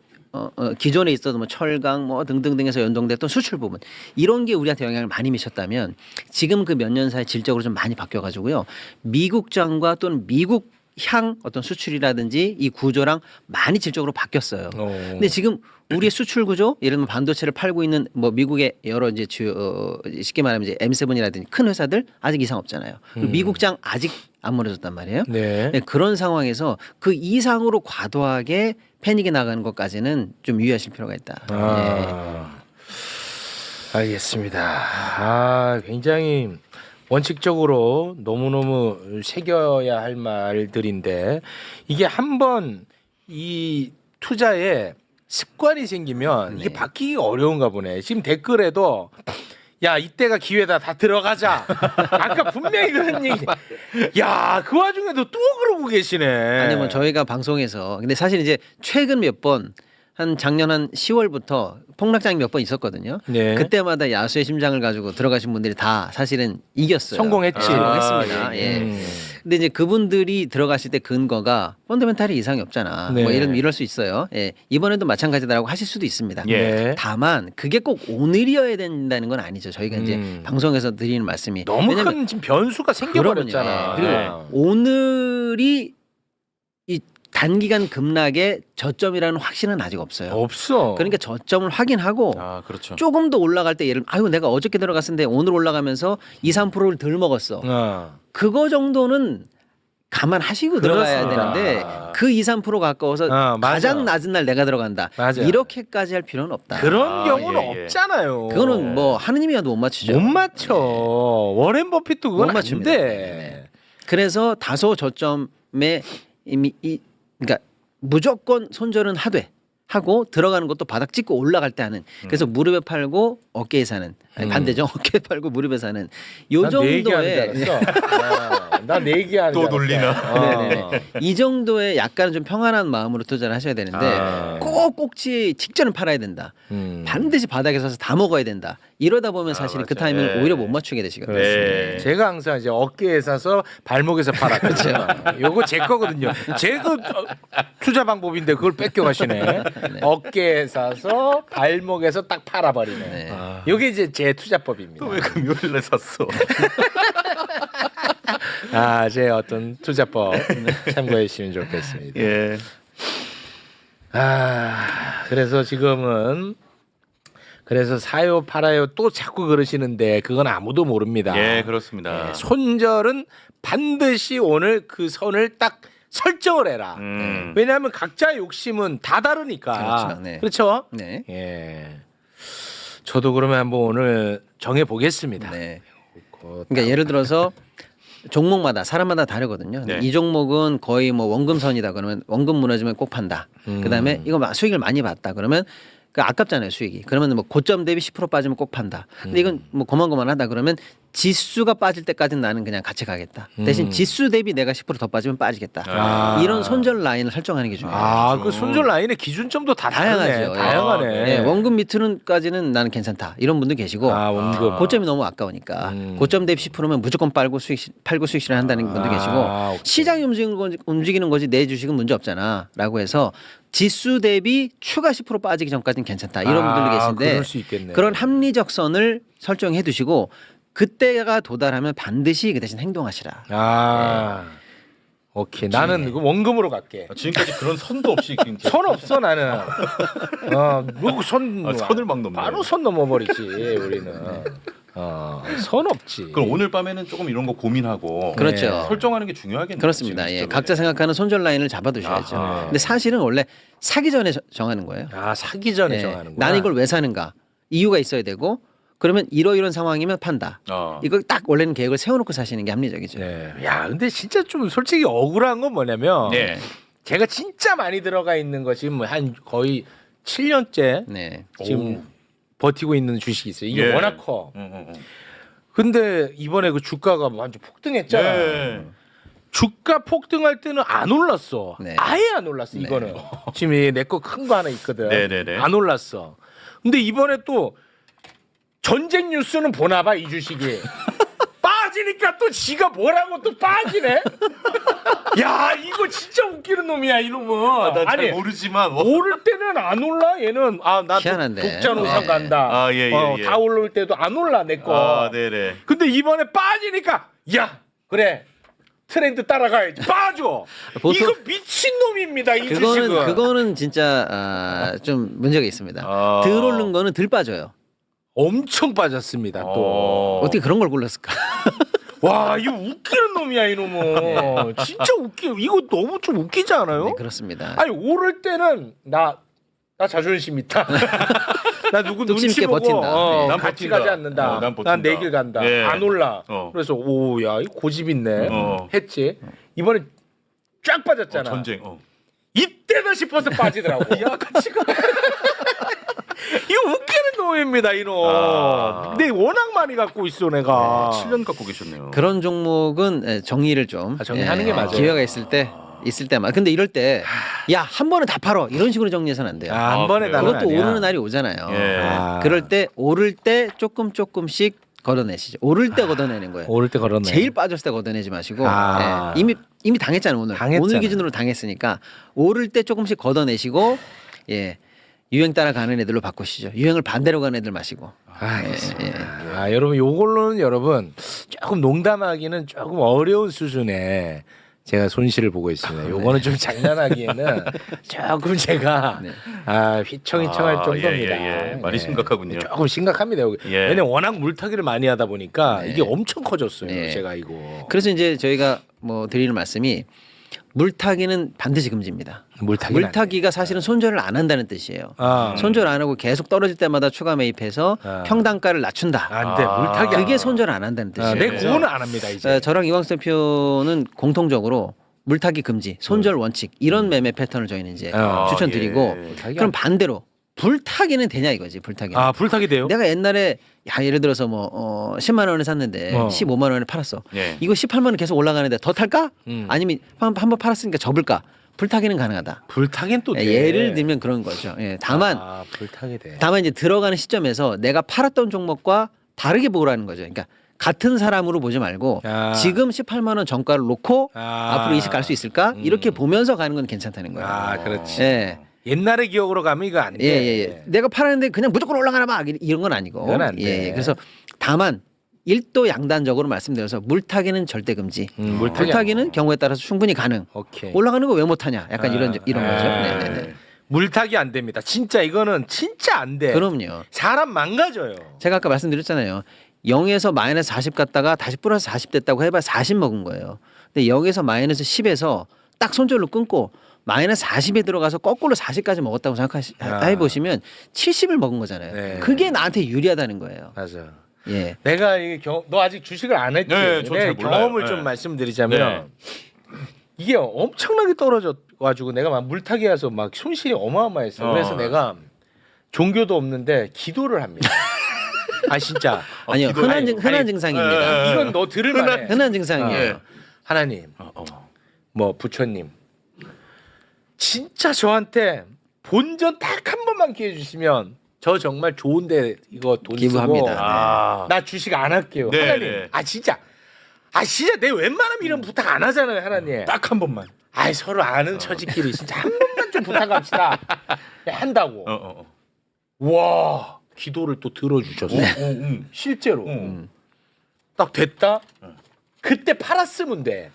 기존에 있었던 뭐 철강 뭐 등등등에서 연동됐던 수출 부분 이런 게 우리한테 영향을 많이 미쳤다면 지금 그 몇 년 사이 질적으로 좀 많이 바뀌어가지고요 미국장과 또는 미국 향 어떤 수출이라든지 이 구조랑 많이 질적으로 바뀌었어요. 근데 지금 우리의 수출 구조 예를 들면 반도체를 팔고 있는 뭐 미국의 여러 이제 쉽게 말하면 이제 M7이라든지 큰 회사들 아직 이상 없잖아요. 그리고 미국장 아직 안 무너졌단 말이에요. 네. 네, 그런 상황에서 그 이상으로 과도하게 패닉이 나가는 것까지는 좀 유의하실 필요가 있다. 알겠습니다. 굉장히 원칙적으로 너무너무 새겨야 할 말들인데 이게 한번 이 투자에 습관이 생기면 이게 바뀌기가 어려운가 보네. 지금 댓글에도 야 이때가 기회다 다 들어가자. 아까 분명히 그런 얘기. 야 그 와중에도 또 그러고 계시네. 아니 뭐 저희가 방송에서 근데 사실 이제 최근 몇 번 한 작년 한 10월부터 폭락장이 몇 번 있었거든요. 네. 그때마다 야수의 심장을 가지고 들어가신 분들이 다 사실은 이겼어요. 성공했지. 성공했습니다. 예. 근데 이제 그분들이 들어가실 때 근거가 펀더멘탈이 이상이 없잖아. 네. 뭐 이럴 수 있어요. 예. 이번에도 마찬가지다라고 하실 수도 있습니다. 예. 다만 그게 꼭 오늘이어야 된다는 건 아니죠. 저희가 이제 방송에서 드리는 말씀이 너무 왜냐면 큰 지금 변수가 생겨버렸잖아. 그럼요. 예. 그리고 오늘이 이 단기간 급락의 저점이라는 확신은 아직 없어요. 없어. 그러니까 저점을 확인하고 아 그렇죠. 조금 더 올라갈 때 예를 아유 내가 어저께 들어갔는데 오늘 올라가면서 2, 3%를 덜 먹었어. 그거 정도는 감안하시고 들어가야 그렇습니다. 되는데 그 2, 3% 가까워서 맞아. 가장 낮은 날 내가 들어간다. 맞아. 이렇게까지 할 필요는 없다. 그런 경우는 예, 예. 없잖아요. 그거는 뭐 하느님이라도 못 맞추죠. 못 맞춰. 워렌 버핏도 그건 못 안 맞춥니다. 돼. 그래서 다소 저점에 이미 그러니까 무조건 손절은 하고 들어가는 것도 바닥 찍고 올라갈 때 하는. 그래서 무릎에 팔고 어깨에 사는. 아니, 반대죠. 어깨에 팔고 무릎에 사는. 요 난내 얘기하는 정도의 줄 알았어. 난내 얘기하는 또 줄 알았어. 놀리나. 네네네. 이 정도의 약간 좀 평안한 마음으로 투자를 하셔야 되는데 아. 꼭 꼭지 직전을 팔아야 된다. 반드시 바닥에 서서 다 먹어야 된다. 이러다 보면 사실 그 맞아요. 타이밍을 네. 오히려 못 맞추게 되시거든요. 네. 제가 항상 이제 어깨에 사서 발목에서 팔았거든요. 요거 제 거거든요. 제 그 투자 방법인데 그걸 뺏겨가시네. 어깨에 사서 발목에서 딱 팔아버리네. 네. 요게 이제 제 투자법입니다. 왜 금요일에 샀어? 제 어떤 투자법 참고해 주시면 좋겠습니다. 예. 그래서 지금은 그래서 사요 팔아요 또 자꾸 그러시는데 그건 아무도 모릅니다. 예, 그렇습니다. 손절은 반드시 오늘 그 선을 딱 설정을 해라. 왜냐하면 각자 욕심은 다 다르니까. 그렇죠. 네. 그렇죠? 네. 예. 저도 그러면 한번 오늘 정해 보겠습니다. 네. 그러니까 예를 들어서 종목마다 사람마다 다르거든요. 네. 이 종목은 거의 뭐 원금선이다 그러면 원금 무너지면 꼭 판다. 그다음에 이거 수익을 많이 봤다 그러면 그 아깝잖아요 수익이. 그러면 뭐 고점 대비 10% 빠지면 꼭 판다. 근데 이건 뭐 고만고만하다 그러면 지수가 빠질 때까지는 나는 그냥 같이 가겠다. 대신 지수 대비 내가 10% 더 빠지면 빠지겠다. 이런 손절 라인을 설정하는 게 중요해요. 그 손절 라인의 기준점도 다 다양하죠. 다르네. 다양하네. 네, 원금 밑으로까지는 나는 괜찮다. 이런 분도 계시고 원금. 고점이 너무 아까우니까 고점 대비 10%면 무조건 팔고 수익 실현 한다는 분도 계시고 오케이. 시장이 움직이는 거지 내 주식은 문제 없잖아라고 해서 지수 대비 추가 10% 빠지기 전까지는 괜찮다. 이런 분들도 계신데 그럴 수 있겠네. 그런 합리적 선을 설정해 두시고 그때가 도달하면 반드시 그 대신 행동하시라. 오케이. 나는 그 원금으로 갈게. 지금까지 그런 선도 없이 선 없어 나는. 선 선을 막 넘네. 바로 선 넘어버리지 우리는. 선 없지. 그럼 오늘 밤에는 조금 이런 거 고민하고 그렇죠. 설정하는 게 중요하겠네요. 그렇습니다. 지금 예, 시점에. 각자 생각하는 손절 라인을 잡아두셔야죠. 아하. 근데 사실은 원래 사기 전에 정하는 거예요. 사기 전에 예, 정하는구나. 나는 이걸 왜 사는가 이유가 있어야 되고 그러면 이런 상황이면 판다. 이거 딱 원래는 계획을 세워놓고 사시는 게 합리적이죠. 네. 야, 근데 진짜 좀 솔직히 억울한 건 뭐냐면 네. 제가 진짜 많이 들어가 있는 거 지금 한 거의 7년째 네. 지금 버티고 있는 주식이 있어요. 이게 예. 워낙 커. 근데 이번에 그 주가가 완전 폭등했잖아. 네. 주가 폭등할 때는 안 올랐어. 네. 아예 안 올랐어. 네. 이거는 지금 내 거 큰 거 하나 있거든. 네네네. 안 올랐어. 근데 이번에 또 전쟁 뉴스는 보나 봐 이 주식이. 빠지니까 또 지가 뭐라고 또 빠지네. 야 이거 진짜 웃기는 놈이야 이놈은. 난잘 모르지만 오를 때는 안 올라 얘는. 나 희한한데. 독자노선 네. 간다. 예. 다 올라올 때도 안 올라 내 거. 네네. 근데 이번에 빠지니까 야 그래 트렌드 따라가야지. 빠져. 보통- 이거 미친 놈입니다 이 주식은. 그거는 진짜 좀 문제가 있습니다. 아. 덜 오른 거는 덜 빠져요. 엄청 빠졌습니다 또. 어떻게 그런 걸 골랐을까? 와 이거 웃기는 놈이야 이놈은. 진짜 웃겨. 이거 너무 좀 웃기지 않아요? 네, 그렇습니다. 아니 오를 때는 나 자존심 있다. 나 누구 뚝심 눈치 있게 보고 버틴다. 네. 난 같이 버틴다. 가지 않는다. 난 버틴다. 난 내 길 간다. 예. 안 올라. 그래서 그래서 오야 고집 있네. 어. 했지. 이번에 쫙 빠졌잖아. 전쟁. 이때다 싶어서 빠지더라고. 야 같이 가. 이거 웃기는 놈입니다 이놈. 근데 워낙 많이 갖고 있어 내가. 7년 갖고 계셨네요. 그런 종목은 정리를 좀 정리하는 게 맞아요. 기회가 있을 때만. 근데 이럴 때 야 한 번에 다 팔어 이런 식으로 정리해서는 안 돼요. 한 번에 그래요? 나는 그것도 아니야. 오르는 날이 오잖아요. 예. 그럴 때 오를 때 조금씩 걷어내시죠. 오를 때 걷어내는 거예요. 오를 때 걸었네. 제일 빠졌을 때 걷어내지 마시고 아. 예, 이미 당했잖아요. 오늘 당했잖아. 기준으로 당했으니까 오를 때 조금씩 걷어내시고 예 유행 따라가는 애들로 바꾸시죠. 유행을 반대로 가는 애들 마시고. 알겠습니다. 아, 여러분 요걸로는 여러분 조금 농담하기는 조금 어려운 수준의 제가 손실을 보고 있습니다. 요거는 좀 장난하기에는 조금 제가 네. 휘청휘청할 정도입니다. 예. 많이 심각하군요. 조금 심각합니다. 여기. 예. 왜냐면 워낙 물타기를 많이 하다 보니까 네. 이게 엄청 커졌어요. 네. 제가 이거. 그래서 이제 저희가 뭐 드리는 말씀이 물타기는 반드시 금지입니다. 물타기가 사실은 손절을 안 한다는 뜻이에요. 손절 안 하고 계속 떨어질 때마다 추가 매입해서 평단가를 낮춘다. 안 돼. 물타기 안 그게 돼. 손절 안 한다는 뜻이에요. 내 그래서 그거는 안 합니다 이제. 저랑 이광수 대표는 공통적으로 물타기 금지, 손절 원칙 이런 매매 패턴을 저희는 이제 추천드리고 예. 그럼 반대로 불타기는 되냐 이거지. 불타기는. 불타기 돼요? 내가 옛날에 예를 들어서 뭐 10만 원에 샀는데 15만 원에 팔았어. 예. 이거 18만 원 계속 올라가는데 더 탈까? 음. 아니면 한번 팔았으니까 접을까? 불타기는 가능하다. 불타기는 또 돼. 예를 들면 그런 거죠. 예, 다만 불타기 돼. 다만 이제 들어가는 시점에서 내가 팔았던 종목과 다르게 보라는 거죠. 그러니까 같은 사람으로 보지 말고 지금 18만 원 정가를 놓고 앞으로 20 갈 수 있을까? 이렇게 보면서 가는 건 괜찮다는 거예요. 그렇지. 예. 옛날의 기억으로 가면 이거 안 돼. 예. 내가 팔았는데 그냥 무조건 올라가나 막 이런 건 아니고. 그건 안 돼. 그래서 다만 일도 양단적으로 말씀드려서 물타기는 절대 금지. 물타기는 경우에 따라서 충분히 가능. 오케이. 올라가는 거 왜 못하냐? 약간 이런 거죠. 네네네. 물타기 안 됩니다. 진짜 이거는 진짜 안 돼. 그럼요. 사람 망가져요. 제가 아까 말씀드렸잖아요. 0에서 마이너스 40 갔다가 다시 플러스 40 됐다고 해봐 40 먹은 거예요. 근데 0에서 마이너스 10에서 딱 손절로 끊고 마이너스 40에 들어가서 거꾸로 40까지 먹었다고 해보시면 70을 먹은 거잖아요. 네. 그게 나한테 유리하다는 거예요. 맞아. 예. 내가 너 아직 주식을 안 했지. 네, 저는 잘 내 몰라요. 경험을 네. 좀 말씀드리자면 이게 엄청나게 떨어져가지고 내가 막 물타기 해서 막 손실이 어마어마했어. 그래서 내가 종교도 없는데 기도를 합니다. 진짜. 아니요. 흔한 증상입니다. 이건 너 들을만해. 흔한 증상이에요. 하나님, 뭐 부처님, 진짜 저한테 본전 딱 한 번만 기회 주시면 저 정말 좋은데 이거 돈 기부합니다. 쓰고 나 주식 안 할게요. 네, 하나님, 네. 진짜 내 웬만하면 이런 부탁 안 하잖아요, 하나님. 딱 한 번만. 서로 아는 처지끼리 진짜 한 번만 좀 부탁합시다. 한다고. 와, 기도를 또 들어주셨어. 실제로. 딱 됐다. 그때 팔았으면 돼.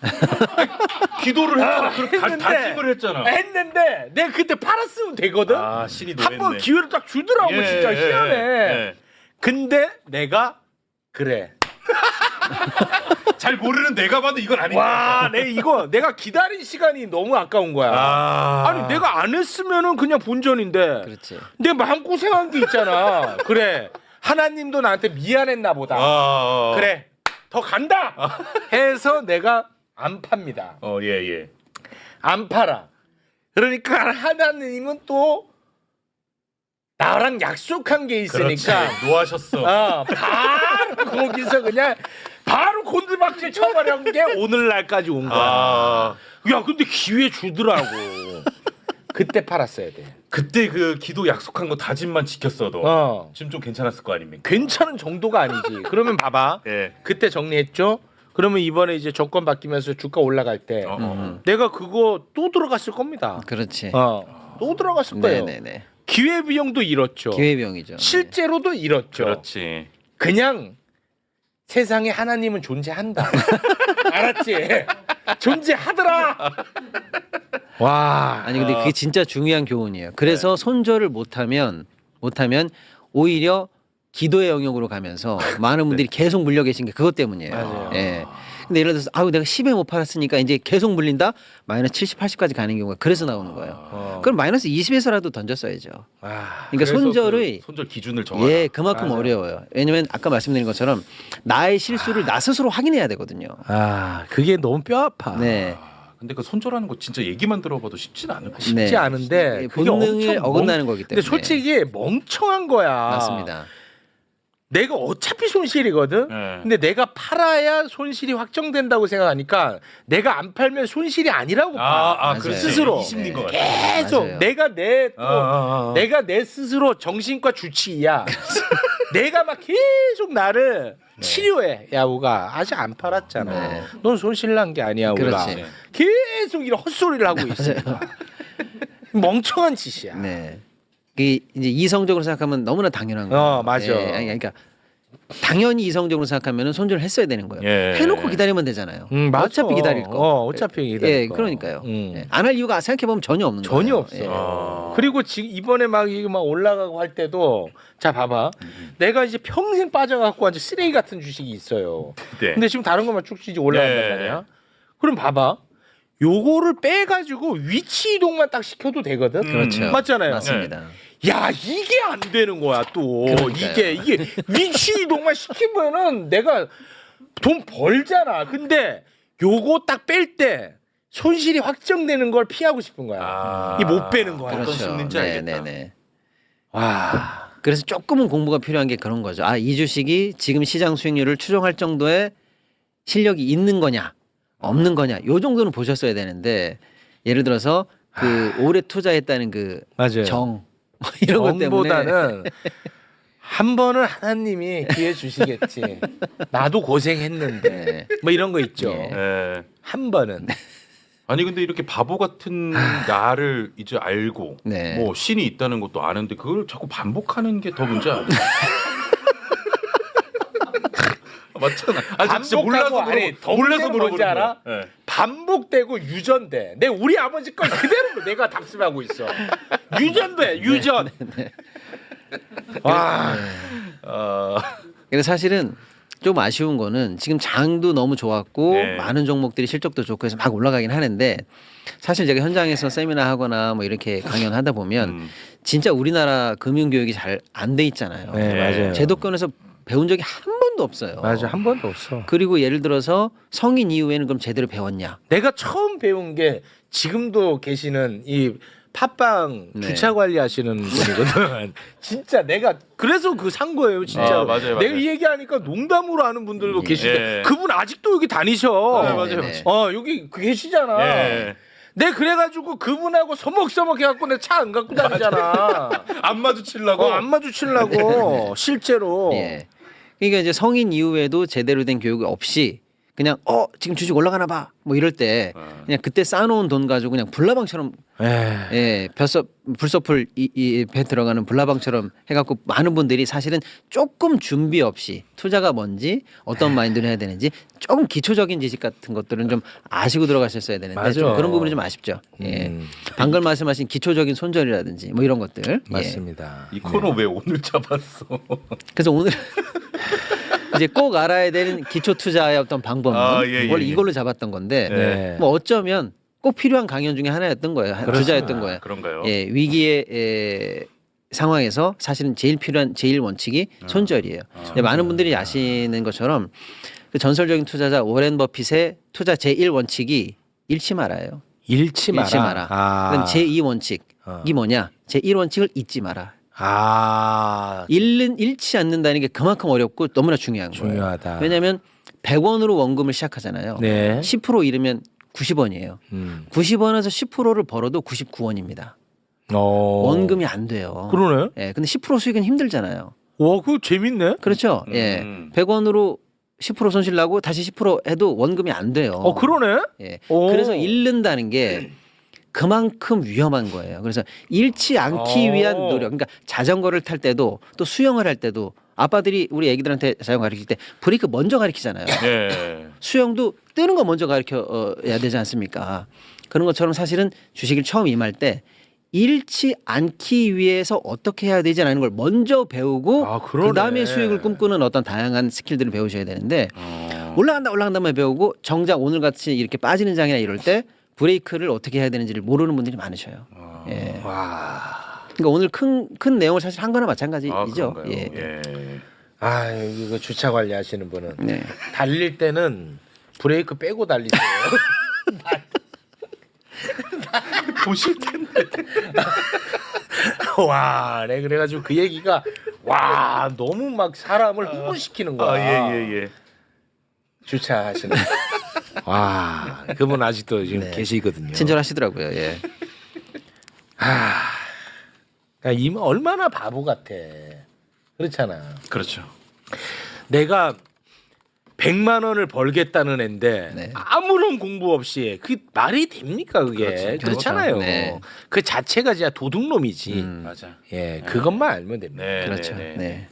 기도를 했잖아. 했는데, 다짐을 했잖아. 했는데 내가 그때 팔았으면 되거든. 신이 한 번 기회를 딱 주더라고. 진짜 희한해. 근데 내가 그래. 잘 모르는 내가 봐도 이건 아닌데. 와, 내가 기다린 시간이 너무 아까운 거야. 아니 내가 안 했으면은 그냥 본전인데. 그렇지. 내 마음 고생한 게 있잖아. 그래. 하나님도 나한테 미안했나 보다. 그래. 더 간다. 해서 내가 안 팝니다. 예. 안 팔아. 그러니까 하나님은 또 나랑 약속한 게 있으니까 노하셨어. 바로 거기서 그냥 바로 곤두박질 쳐버린 게 오늘날까지 온 거야. 야, 근데 기회 주더라고. 그때 팔았어야 돼. 그때 그 기도 약속한 거 다짐만 지켰어도 지금 좀 괜찮았을 거 아닙니까? 괜찮은 정도가 아니지. 그러면 봐봐. 그때 정리했죠. 그러면 이번에 이제 정권 바뀌면서 주가 올라갈 때 내가 그거 또 들어갔을 겁니다. 그렇지. 또 들어갔을 거예요. 네네네. 기회비용도 잃었죠. 기회비용이죠. 실제로도 잃었죠. 그렇지. 그냥 세상에 하나님은 존재한다. 알았지? 존재하더라. 와. 아니 근데 그게 진짜 중요한 교훈이에요. 그래서 손절을 못하면 오히려 기도의 영역으로 가면서 많은 분들이 계속 물려 계신 게 그것 때문이에요. 맞아요. 예. 근데 예를 들어서 내가 10에 못 팔았으니까 이제 계속 물린다. 마이너스 70, 80까지 가는 경우가 그래서 나오는 거예요. 그럼 마이너스 20에서라도 던졌어야죠. 그러니까 손절의 손절 기준을 정하. 그만큼 어려워요. 왜냐면 아까 말씀드린 것처럼 나의 실수를 나 스스로 확인해야 되거든요. 그게 너무 뼈 아파. 네. 근데 그 손절하는 거 진짜 얘기만 들어봐도 쉽지는 않을 것 같아요. 쉽지 않은데 그게 본능에 엄청 어긋나는 거기 때문에. 근데 솔직히 멍청한 거야. 맞습니다. 내가 어차피 손실이거든. 근데 내가 팔아야 손실이 확정된다고 생각하니까 내가 안 팔면 손실이 아니라고 봐. 그렇지. 스스로. 이 심리인 것 같아요. 계속 맞아요. 내가 내 스스로 정신과 주치의야. 내가 막 계속 나를 치료해. 야 우가 아직 안 팔았잖아. 네. 넌 손실난 게 아니야 우가. 그렇지. 계속 이런 헛소리를 하고 있어. 멍청한 짓이야. 네. 이게 이제 이성적으로 생각하면 너무나 당연한 거예요. 맞아. 아니, 그러니까 당연히 이성적으로 생각하면은 손절을 했어야 되는 거예요. 예. 해놓고 기다리면 되잖아요. 맞아. 어차피 기다릴 거. 어차피 기다릴 예, 거. 그러니까요. 안 할 이유가 생각해 보면 전혀 없는 거예요. 전혀 없어. 예. 그리고 지금 이번에 막 이게 막 올라가고 할 때도 자 봐봐. 내가 이제 평생 빠져갖고 완전 쓰레기 같은 주식이 있어요. 네. 근데 지금 다른 것만 쭉쭉 올라간단 네. 말이야. 그럼 봐봐. 요거를 빼가지고 위치 이동만 딱 시켜도 되거든. 그렇죠. 맞잖아요. 맞습니다. 야 이게 안 되는 거야 또. 그러니까요. 이게 위치 이동만 시키면은 내가 돈 벌잖아. 근데 요거 딱 뺄 때 손실이 확정되는 걸 피하고 싶은 거야. 이 못 빼는 거야. 어떤 심리인지 알겠다. 네네네. 와. 그래서 조금은 공부가 필요한 게 그런 거죠. 아, 이 주식이 지금 시장 수익률을 추정할 정도의 실력이 있는 거냐, 없는 거냐, 요 정도는 보셨어야 되는데 예를 들어서 그 오래 투자했다는 그 맞아요. 정 이런 것 때문에 정보다는 한 번은 하나님이 기회 주시겠지. 나도 고생했는데 네. 뭐 이런 거 있죠. 예. 예. 한 번은. 아니 근데 이렇게 바보 같은 나를 이제 알고 네. 뭐 신이 있다는 것도 아는데 그걸 자꾸 반복하는 게 더 문제야. 맞잖아. 아니, 진짜 몰라서 아니, 더 몰라서 문제는 뭔지 알아? 예. 반복되고 유전돼. 내 우리 아버지 걸 그대로 내가 답습하고 있어. 유전돼, 유전. 와. 그래서 사실은 좀 아쉬운 거는 지금 장도 너무 좋았고 네. 많은 종목들이 실적도 좋고 해서 막 올라가긴 하는데 사실 제가 현장에서 세미나 하거나 뭐 이렇게 강연하다 보면 진짜 우리나라 금융 교육이 잘 안 돼 있잖아요. 네, 맞아요. 제도권에서 배운 적이 한 번도 없어요. 맞아, 한 번도 없어. 그리고 예를 들어서 성인 이후에는 그럼 제대로 배웠냐? 내가 처음 배운 게 지금도 계시는 이 팟빵 네. 주차 관리하시는 분이거든. 진짜 내가 그래서 그 산 거예요, 진짜. 아, 맞아요, 내가 맞아요. 이 얘기하니까 농담으로 하는 분들도 예. 계시는데 예. 그분 아직도 여기 다니셔. 네, 맞아요, 맞아요. 여기 계시잖아. 예. 내 그래가지고 그분하고 서먹서먹 해갖고 내 차 안 갖고 다니잖아. 안 마주치려고. 안 마주치려고 실제로. 예. 그러니까 이제 성인 이후에도 제대로 된 교육이 없이 그냥 지금 주식 올라가나 봐. 뭐 이럴 때 그냥 그때 쌓아놓은 돈 가지고 그냥 불나방처럼 예, 불서풀 이 배 들어가는 불나방처럼 해갖고 많은 분들이 사실은 조금 준비 없이 투자가 뭔지 어떤 마인드를 해야 되는지 조금 기초적인 지식 같은 것들은 좀 아시고 들어가셨어야 되는데 맞아. 좀 그런 부분이 좀 아쉽죠. 예. 방금 말씀하신 기초적인 손절이라든지 뭐 이런 것들. 예. 맞습니다. 이 코너 왜 오늘 잡았어? 그래서 오늘 이제 꼭 알아야 되는 기초 투자의 어떤 방법 원래 이걸로 잡았던 건데 네. 뭐 어쩌면 꼭 필요한 강연 중에 하나였던 거예요. 주자였던 거예요. 그런가요? 예, 위기의 상황에서 사실은 제일 필요한 제일 원칙이 손절이에요. 근데 많은 분들이 아시는 것처럼 그 전설적인 투자자 워렌 버핏의 투자 제1 원칙이 잃지 말아요. 잃지 마라. 잃지 마라. 그럼 제2 원칙이 뭐냐? 제1 원칙을 잊지 마라. 잃지 않는다는 게 그만큼 어렵고 너무나 중요한 거예요. 중요하다. 왜냐하면 100원으로 원금을 시작하잖아요. 네. 10% 잃으면 90원이에요. 90원에서 10%를 벌어도 99원입니다. 원금이 안 돼요. 그러네. 예, 근데 10% 수익은 힘들잖아요. 와, 그거 재밌네. 그렇죠. 예, 100원으로 10% 손실 나고 다시 10% 해도 원금이 안 돼요. 그러네. 예, 오. 그래서 잃는다는 게 그만큼 위험한 거예요. 그래서 잃지 않기 위한 노력. 그러니까 자전거를 탈 때도 또 수영을 할 때도 아빠들이 우리 애기들한테 자전거 가르칠 때 브레이크 먼저 가르치잖아요. 예. 수영도 뜨는 거 먼저 가르쳐야 되지 않습니까? 그런 것처럼 사실은 주식을 처음 임할 때 잃지 않기 위해서 어떻게 해야 되지라는 걸 먼저 배우고 그러네. 그다음에 수익을 꿈꾸는 어떤 다양한 스킬들을 배우셔야 되는데 올라간다만 배우고 정작 오늘 같이 이렇게 빠지는 장이나 이럴 때 브레이크를 어떻게 해야 되는지를 모르는 분들이 많으셔요. 예. 그러니까 오늘 큰 내용을 사실 한 거나 마찬가지죠. 그런가요? 예. 예. 이거 주차 관리하시는 분은 네. 달릴 때는 브레이크 빼고 달리세요. 보실 텐데. 와, 네, 그래가지고 그 얘기가 너무 막 사람을 흥분시키는 거야. 예. 주차하시는. 와, 그분 아직도 지금 네. 계시거든요. 친절하시더라고요. 예. 그러니까 얼마나 바보 같아. 그렇잖아. 그렇죠. 내가 100만 원을 벌겠다는 앤데 네. 아무런 공부 없이 그게 말이 됩니까 그게? 그렇지. 그렇잖아요. 네. 그 자체가 진짜 도둑놈이지. 맞아. 예, 그것만 알면 됩니다. 네, 그렇죠. 네, 네. 네.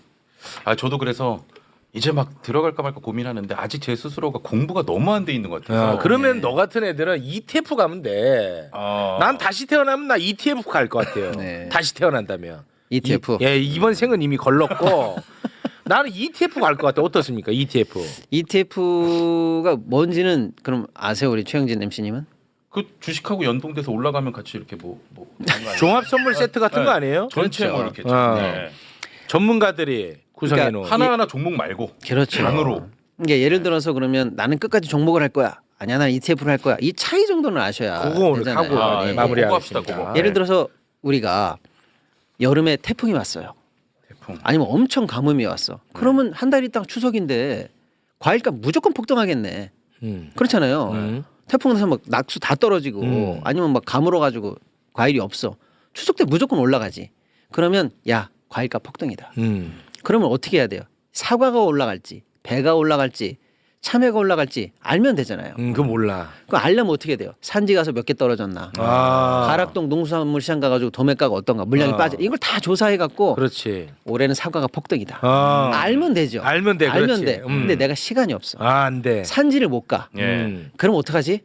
아 저도 그래서 이제 막 들어갈까 말까 고민하는데 아직 제 스스로가 공부가 너무 안 돼 있는 것 같아서. 그러면 너 같은 애들은 ETF 가면 돼. 난 다시 태어나면 나 ETF 갈 것 같아요. 네. 다시 태어난다면. ETF. 예, 이번 생은 이미 걸렀고 나는 ETF 갈 것 같아. 어떻습니까? ETF. ETF가 뭔지는 그럼 아세요, 우리 최영진 MC님은? 그 주식하고 연동돼서 올라가면 같이 이렇게 뭐 종합 선물 세트 같은 거 아니에요? 전체 뭐 그렇죠. 이렇게 어. 전문가들이 구성해 놓은 하나하나 종목 말고 그렇죠. 장으로. 그러니까 예를 들어서 그러면 나는 끝까지 종목을 할 거야. 아니야, 나는 ETF를 할 거야. 이 차이 정도는 아셔야 그거 오늘 되잖아요. 하고 예. 마무리하겠습니다. 그거 합시다, 그거. 예를 들어서 우리가 여름에 태풍이 왔어요. 태풍. 아니면 엄청 가뭄이 왔어. 그러면 한 달 있다가 추석인데 과일값 무조건 폭등하겠네. 그렇잖아요. 태풍 나서 막 낙수 다 떨어지고 아니면 막 가물어 가지고 과일이 없어. 추석 때 무조건 올라가지. 그러면 야, 과일값 폭등이다. 그러면 어떻게 해야 돼요? 사과가 올라갈지, 배가 올라갈지, 참외가 올라갈지 알면 되잖아요. 그거 몰라. 그거 알려면 어떻게 돼요? 산지 가서 몇 개 떨어졌나? 가락동 농수산물 시장 가가지고 도매가가 어떤가? 물량이 빠져. 이걸 다 조사해 갖고 그렇지. 올해는 사과가 폭등이다. 아. 알면 되죠. 알면 돼. 알면 그렇지. 돼. 근데 내가 시간이 없어. 아, 안 돼. 산지를 못 가. 예. 그럼 어떡하지?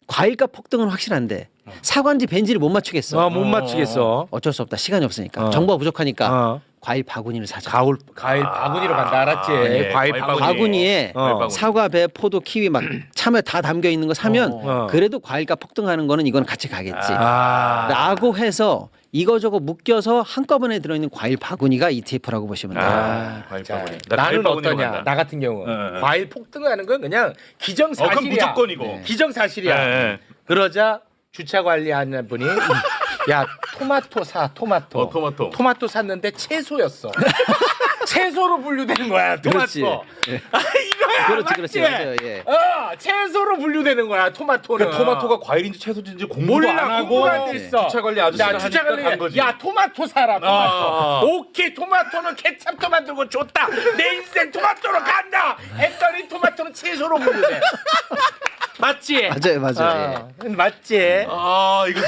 과일값 폭등은 확실한데 사과인지 벤지를 못 맞추겠어. 못 맞추겠어. 어쩔 수 없다. 시간이 없으니까. 어. 정보가 부족하니까 어. 과일 바구니를 사자. 과일 바구니로 간다 알았지? 예. 과일 과일 바구니. 바구니에 어. 사과, 배, 포도, 키위 막 참외 다 담겨 있는 거 사면 어. 그래도 과일값 폭등하는 거는 이건 같이 가겠지. 아. 라고 해서 이거저거 묶여서 한꺼번에 들어있는 과일 바구니가 ETF라고 보시면 돼요. 과일 자, 바구니. 나 과일 나는 바구니로 어떠냐? 간다. 나 같은 경우 예. 과일 폭등하는 건 그냥 기정사실이야. 그럼 무조건이고. 네. 기정사실이야. 예. 그러자 주차 관리하는 분이 야 토마토 사 토마토. 토마토. 토마토 샀는데 채소였어. 채소로 분류되는 거야 토마토. 그렇지. 예. 아 이거야. 그렇지, 맞지? 맞아요. 예. 채소로 분류되는 거야 토마토는. 그러니까 토마토가 과일인지 채소인지 공부도 몰라 안 하고 공부가 안 돼 있어. 주차 관리 아저씨가 야, 주차 하니까 간 거지. 야 토마토 사라 토마토. 아. 오케이 토마토는 케찹도 만들고 좋다. 내 인생 토마토로 간다. 했더니 토마토는 채소로 분류돼. 맞지? 맞아요. 맞지? 아 이거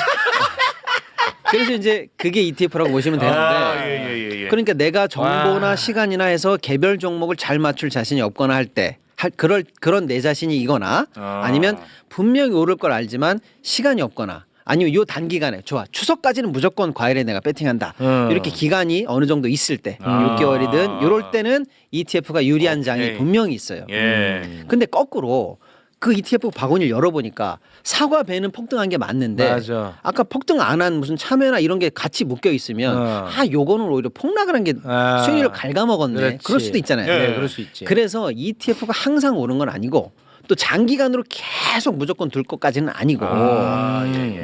그래서 이제 그게 ETF라고 보시면 되는데 예예예. 그러니까 내가 정보나 와. 시간이나 해서 개별 종목을 잘 맞출 자신이 없거나 할 때 그런 내 자신이 이거나 아니면 분명히 오를 걸 알지만 시간이 없거나 아니면 요 단기간에 좋아 추석까지는 무조건 과일에 내가 배팅한다 이렇게 기간이 어느 정도 있을 때 6개월이든 이럴 때는 ETF가 유리한 장이 오케이. 분명히 있어요. 예. 근데 거꾸로 그 ETF 바구니를 열어보니까 사과 배는 폭등한 게 맞는데 맞아. 아까 폭등 안 한 무슨 참외나 이런 게 같이 묶여 있으면 요거는 오히려 폭락을 한 게 수익률을 갉아먹었네. 그렇지. 그럴 수도 있잖아요. 네, 그럴 수 있지. 그래서 ETF가 항상 오른 건 아니고 또 장기간으로 계속 무조건 둘 것까지는 아니고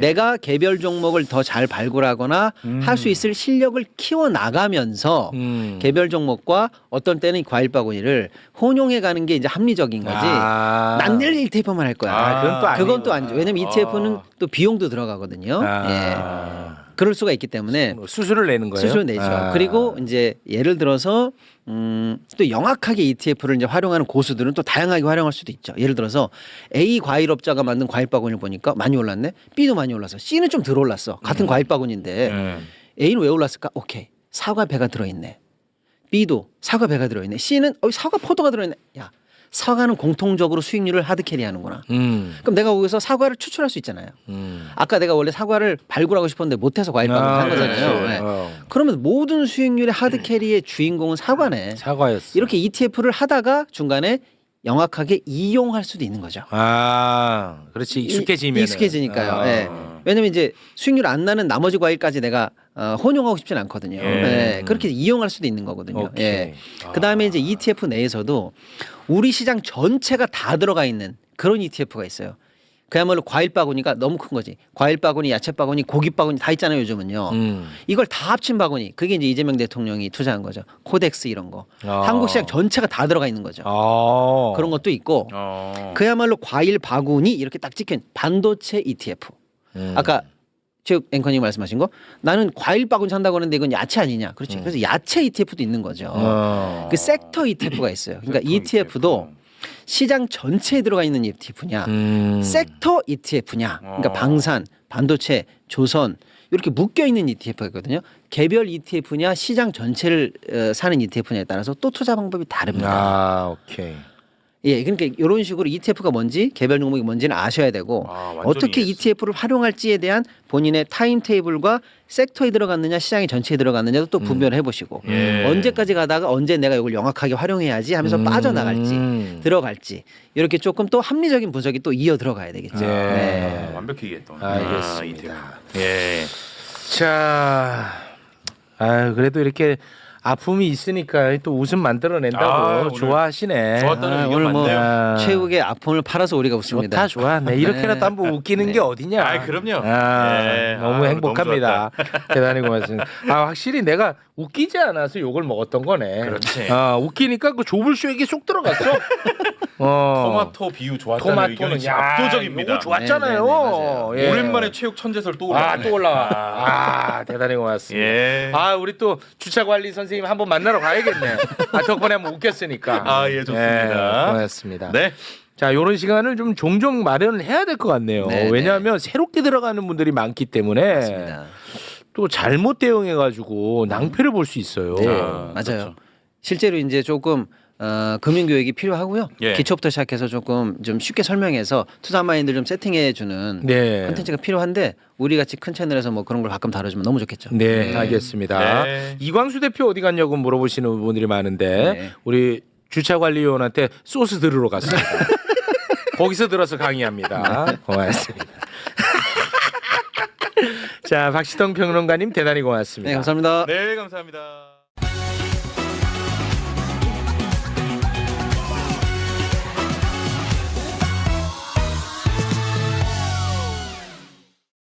내가 개별 종목을 더 잘 발굴하거나 할 수 있을 실력을 키워 나가면서 개별 종목과 어떤 때는 과일 바구니를 혼용해 가는 게 이제 합리적인 거지. 난 늘 ETF만 할 거야. 그건 또 아니고. 그건 또 아니죠. 왜냐면 ETF는 또 비용도 들어가거든요. 예. 그럴 수가 있기 때문에 수수료를 내는 거예요? 수수료 내죠. 그리고 이제 예를 들어서 또 영악하게 ETF를 이제 활용하는 고수들은 또 다양하게 활용할 수도 있죠. 예를 들어서 A 과일업자가 만든 과일 바구니를 보니까 많이 올랐네. B도 많이 올랐어. C는 좀 덜 올랐어. 같은 과일 바구니인데 A는 왜 올랐을까? 오케이. 사과 배가 들어있네. B도 사과 배가 들어있네. C는 사과 포도가 들어있네. 야, 사과는 공통적으로 수익률을 하드캐리하는구나. 그럼 내가 거기서 사과를 추출할 수 있잖아요. 아까 내가 원래 사과를 발굴하고 싶었는데 못해서 과일 바구니 한 거잖아요. 네. 그러면 모든 수익률의 하드캐리의 주인공은 사과네. 사과였어. 이렇게 ETF를 하다가 중간에 영악하게 이용할 수도 있는 거죠. 그렇지. 익숙해지면. 익숙해지니까요. 네. 왜냐면 이제 수익률 안 나는 나머지 과일까지 내가 혼용하고 싶진 않거든요. 네. 그렇게 이용할 수도 있는 거거든요. 예. 그다음에 이제 ETF 내에서도 우리 시장 전체가 다 들어가 있는 그런 ETF가 있어요. 그야말로 과일 바구니가 너무 큰 거지. 과일 바구니, 야채 바구니, 고기 바구니 다 있잖아요, 요즘은요. 이걸 다 합친 바구니. 그게 이제 이재명 대통령이 투자한 거죠. 코덱스 이런 거. 한국 시장 전체가 다 들어가 있는 거죠. 그런 것도 있고. 그야말로 과일 바구니 이렇게 딱 찍힌 반도체 ETF. 아까 최욱 앵커님 말씀하신 거 나는 과일 바구니 산다고 하는데 이건 야채 아니냐. 그렇지. 그래서 야채 ETF도 있는 거죠. 그 섹터 ETF가 있어요. 그러니까 ETF도 시장 전체에 들어가 있는 ETF냐, 섹터 ETF냐. 그러니까 방산, 반도체, 조선 이렇게 묶여 있는 ETF가 있거든요. 개별 ETF냐, 시장 전체를 사는 ETF냐에 따라서 또 투자 방법이 다릅니다. 아, 오케이. 예, 그러니까 이런 식으로 ETF가 뭔지 개별 종목이 뭔지는 아셔야 되고 어떻게 ETF를 활용할지에 대한 본인의 타임 테이블과 섹터에 들어갔느냐 시장의 전체에 들어갔느냐도 또 분별해 보시고 언제까지 가다가 언제 내가 이걸 영악하게 활용해야지 하면서 빠져나갈지 들어갈지 이렇게 조금 또 합리적인 분석이 또 이어 들어가야 되겠죠. 네. 완벽히 얘기했던. 알겠습니다. 예. 자, 그래도 이렇게 아픔이 있으니까 또 웃음 만들어낸다고 오늘 좋아하시네. 좋았다는 의견 오늘 뭐 많네요. 최욱의 아픔을 팔아서 우리가 웃습니다. 좋다, 좋아. 네, 이렇게라도 한번 웃기는 게 어디냐. 그럼요. 너무 네. 행복합니다. 대단히 고맙습니다. 확실히 내가 웃기지 않아서 욕을 먹었던 거네. 그렇지. 웃기니까 그 조불쇼에게 쏙 들어갔어. 토마토 비유 좋았다는 의견이 진짜 압도적입니다. 이거 좋았잖아요. 네, 맞아요. 예. 오랜만에 체육 천재설 또 올라왔네. 또 올라와. 대단히 고맙습니다. 예. 우리 또 주차 관리 선생님 한번 만나러 가야겠네. 덕분에 한번 웃겼으니까. 예, 좋습니다. 고맙습니다. 네. 자, 이런 시간을 좀 종종 마련을 해야 될 것 같네요. 네, 왜냐하면 새롭게 들어가는 분들이 많기 때문에 맞습니다. 또 잘못 대응해가지고 낭패를 볼 수 있어요. 네, 아, 맞아요. 그렇죠. 실제로 이제 조금 금융 교육이 필요하고요. 예. 기초부터 시작해서 조금 좀 쉽게 설명해서 투자 마인드를 좀 세팅해 주는 네. 콘텐츠가 필요한데 우리 같이 큰 채널에서 뭐 그런 걸 가끔 다뤄주면 너무 좋겠죠. 네, 알겠습니다. 네. 이광수 대표 어디 갔냐고 물어보시는 분들이 많은데 네. 우리 주차관리위원한테 소스 들으러 갔습니다. 거기서 들어서 강의합니다. 고맙습니다. 자, 박시동 평론가님 대단히 고맙습니다. 네, 감사합니다. 네, 감사합니다.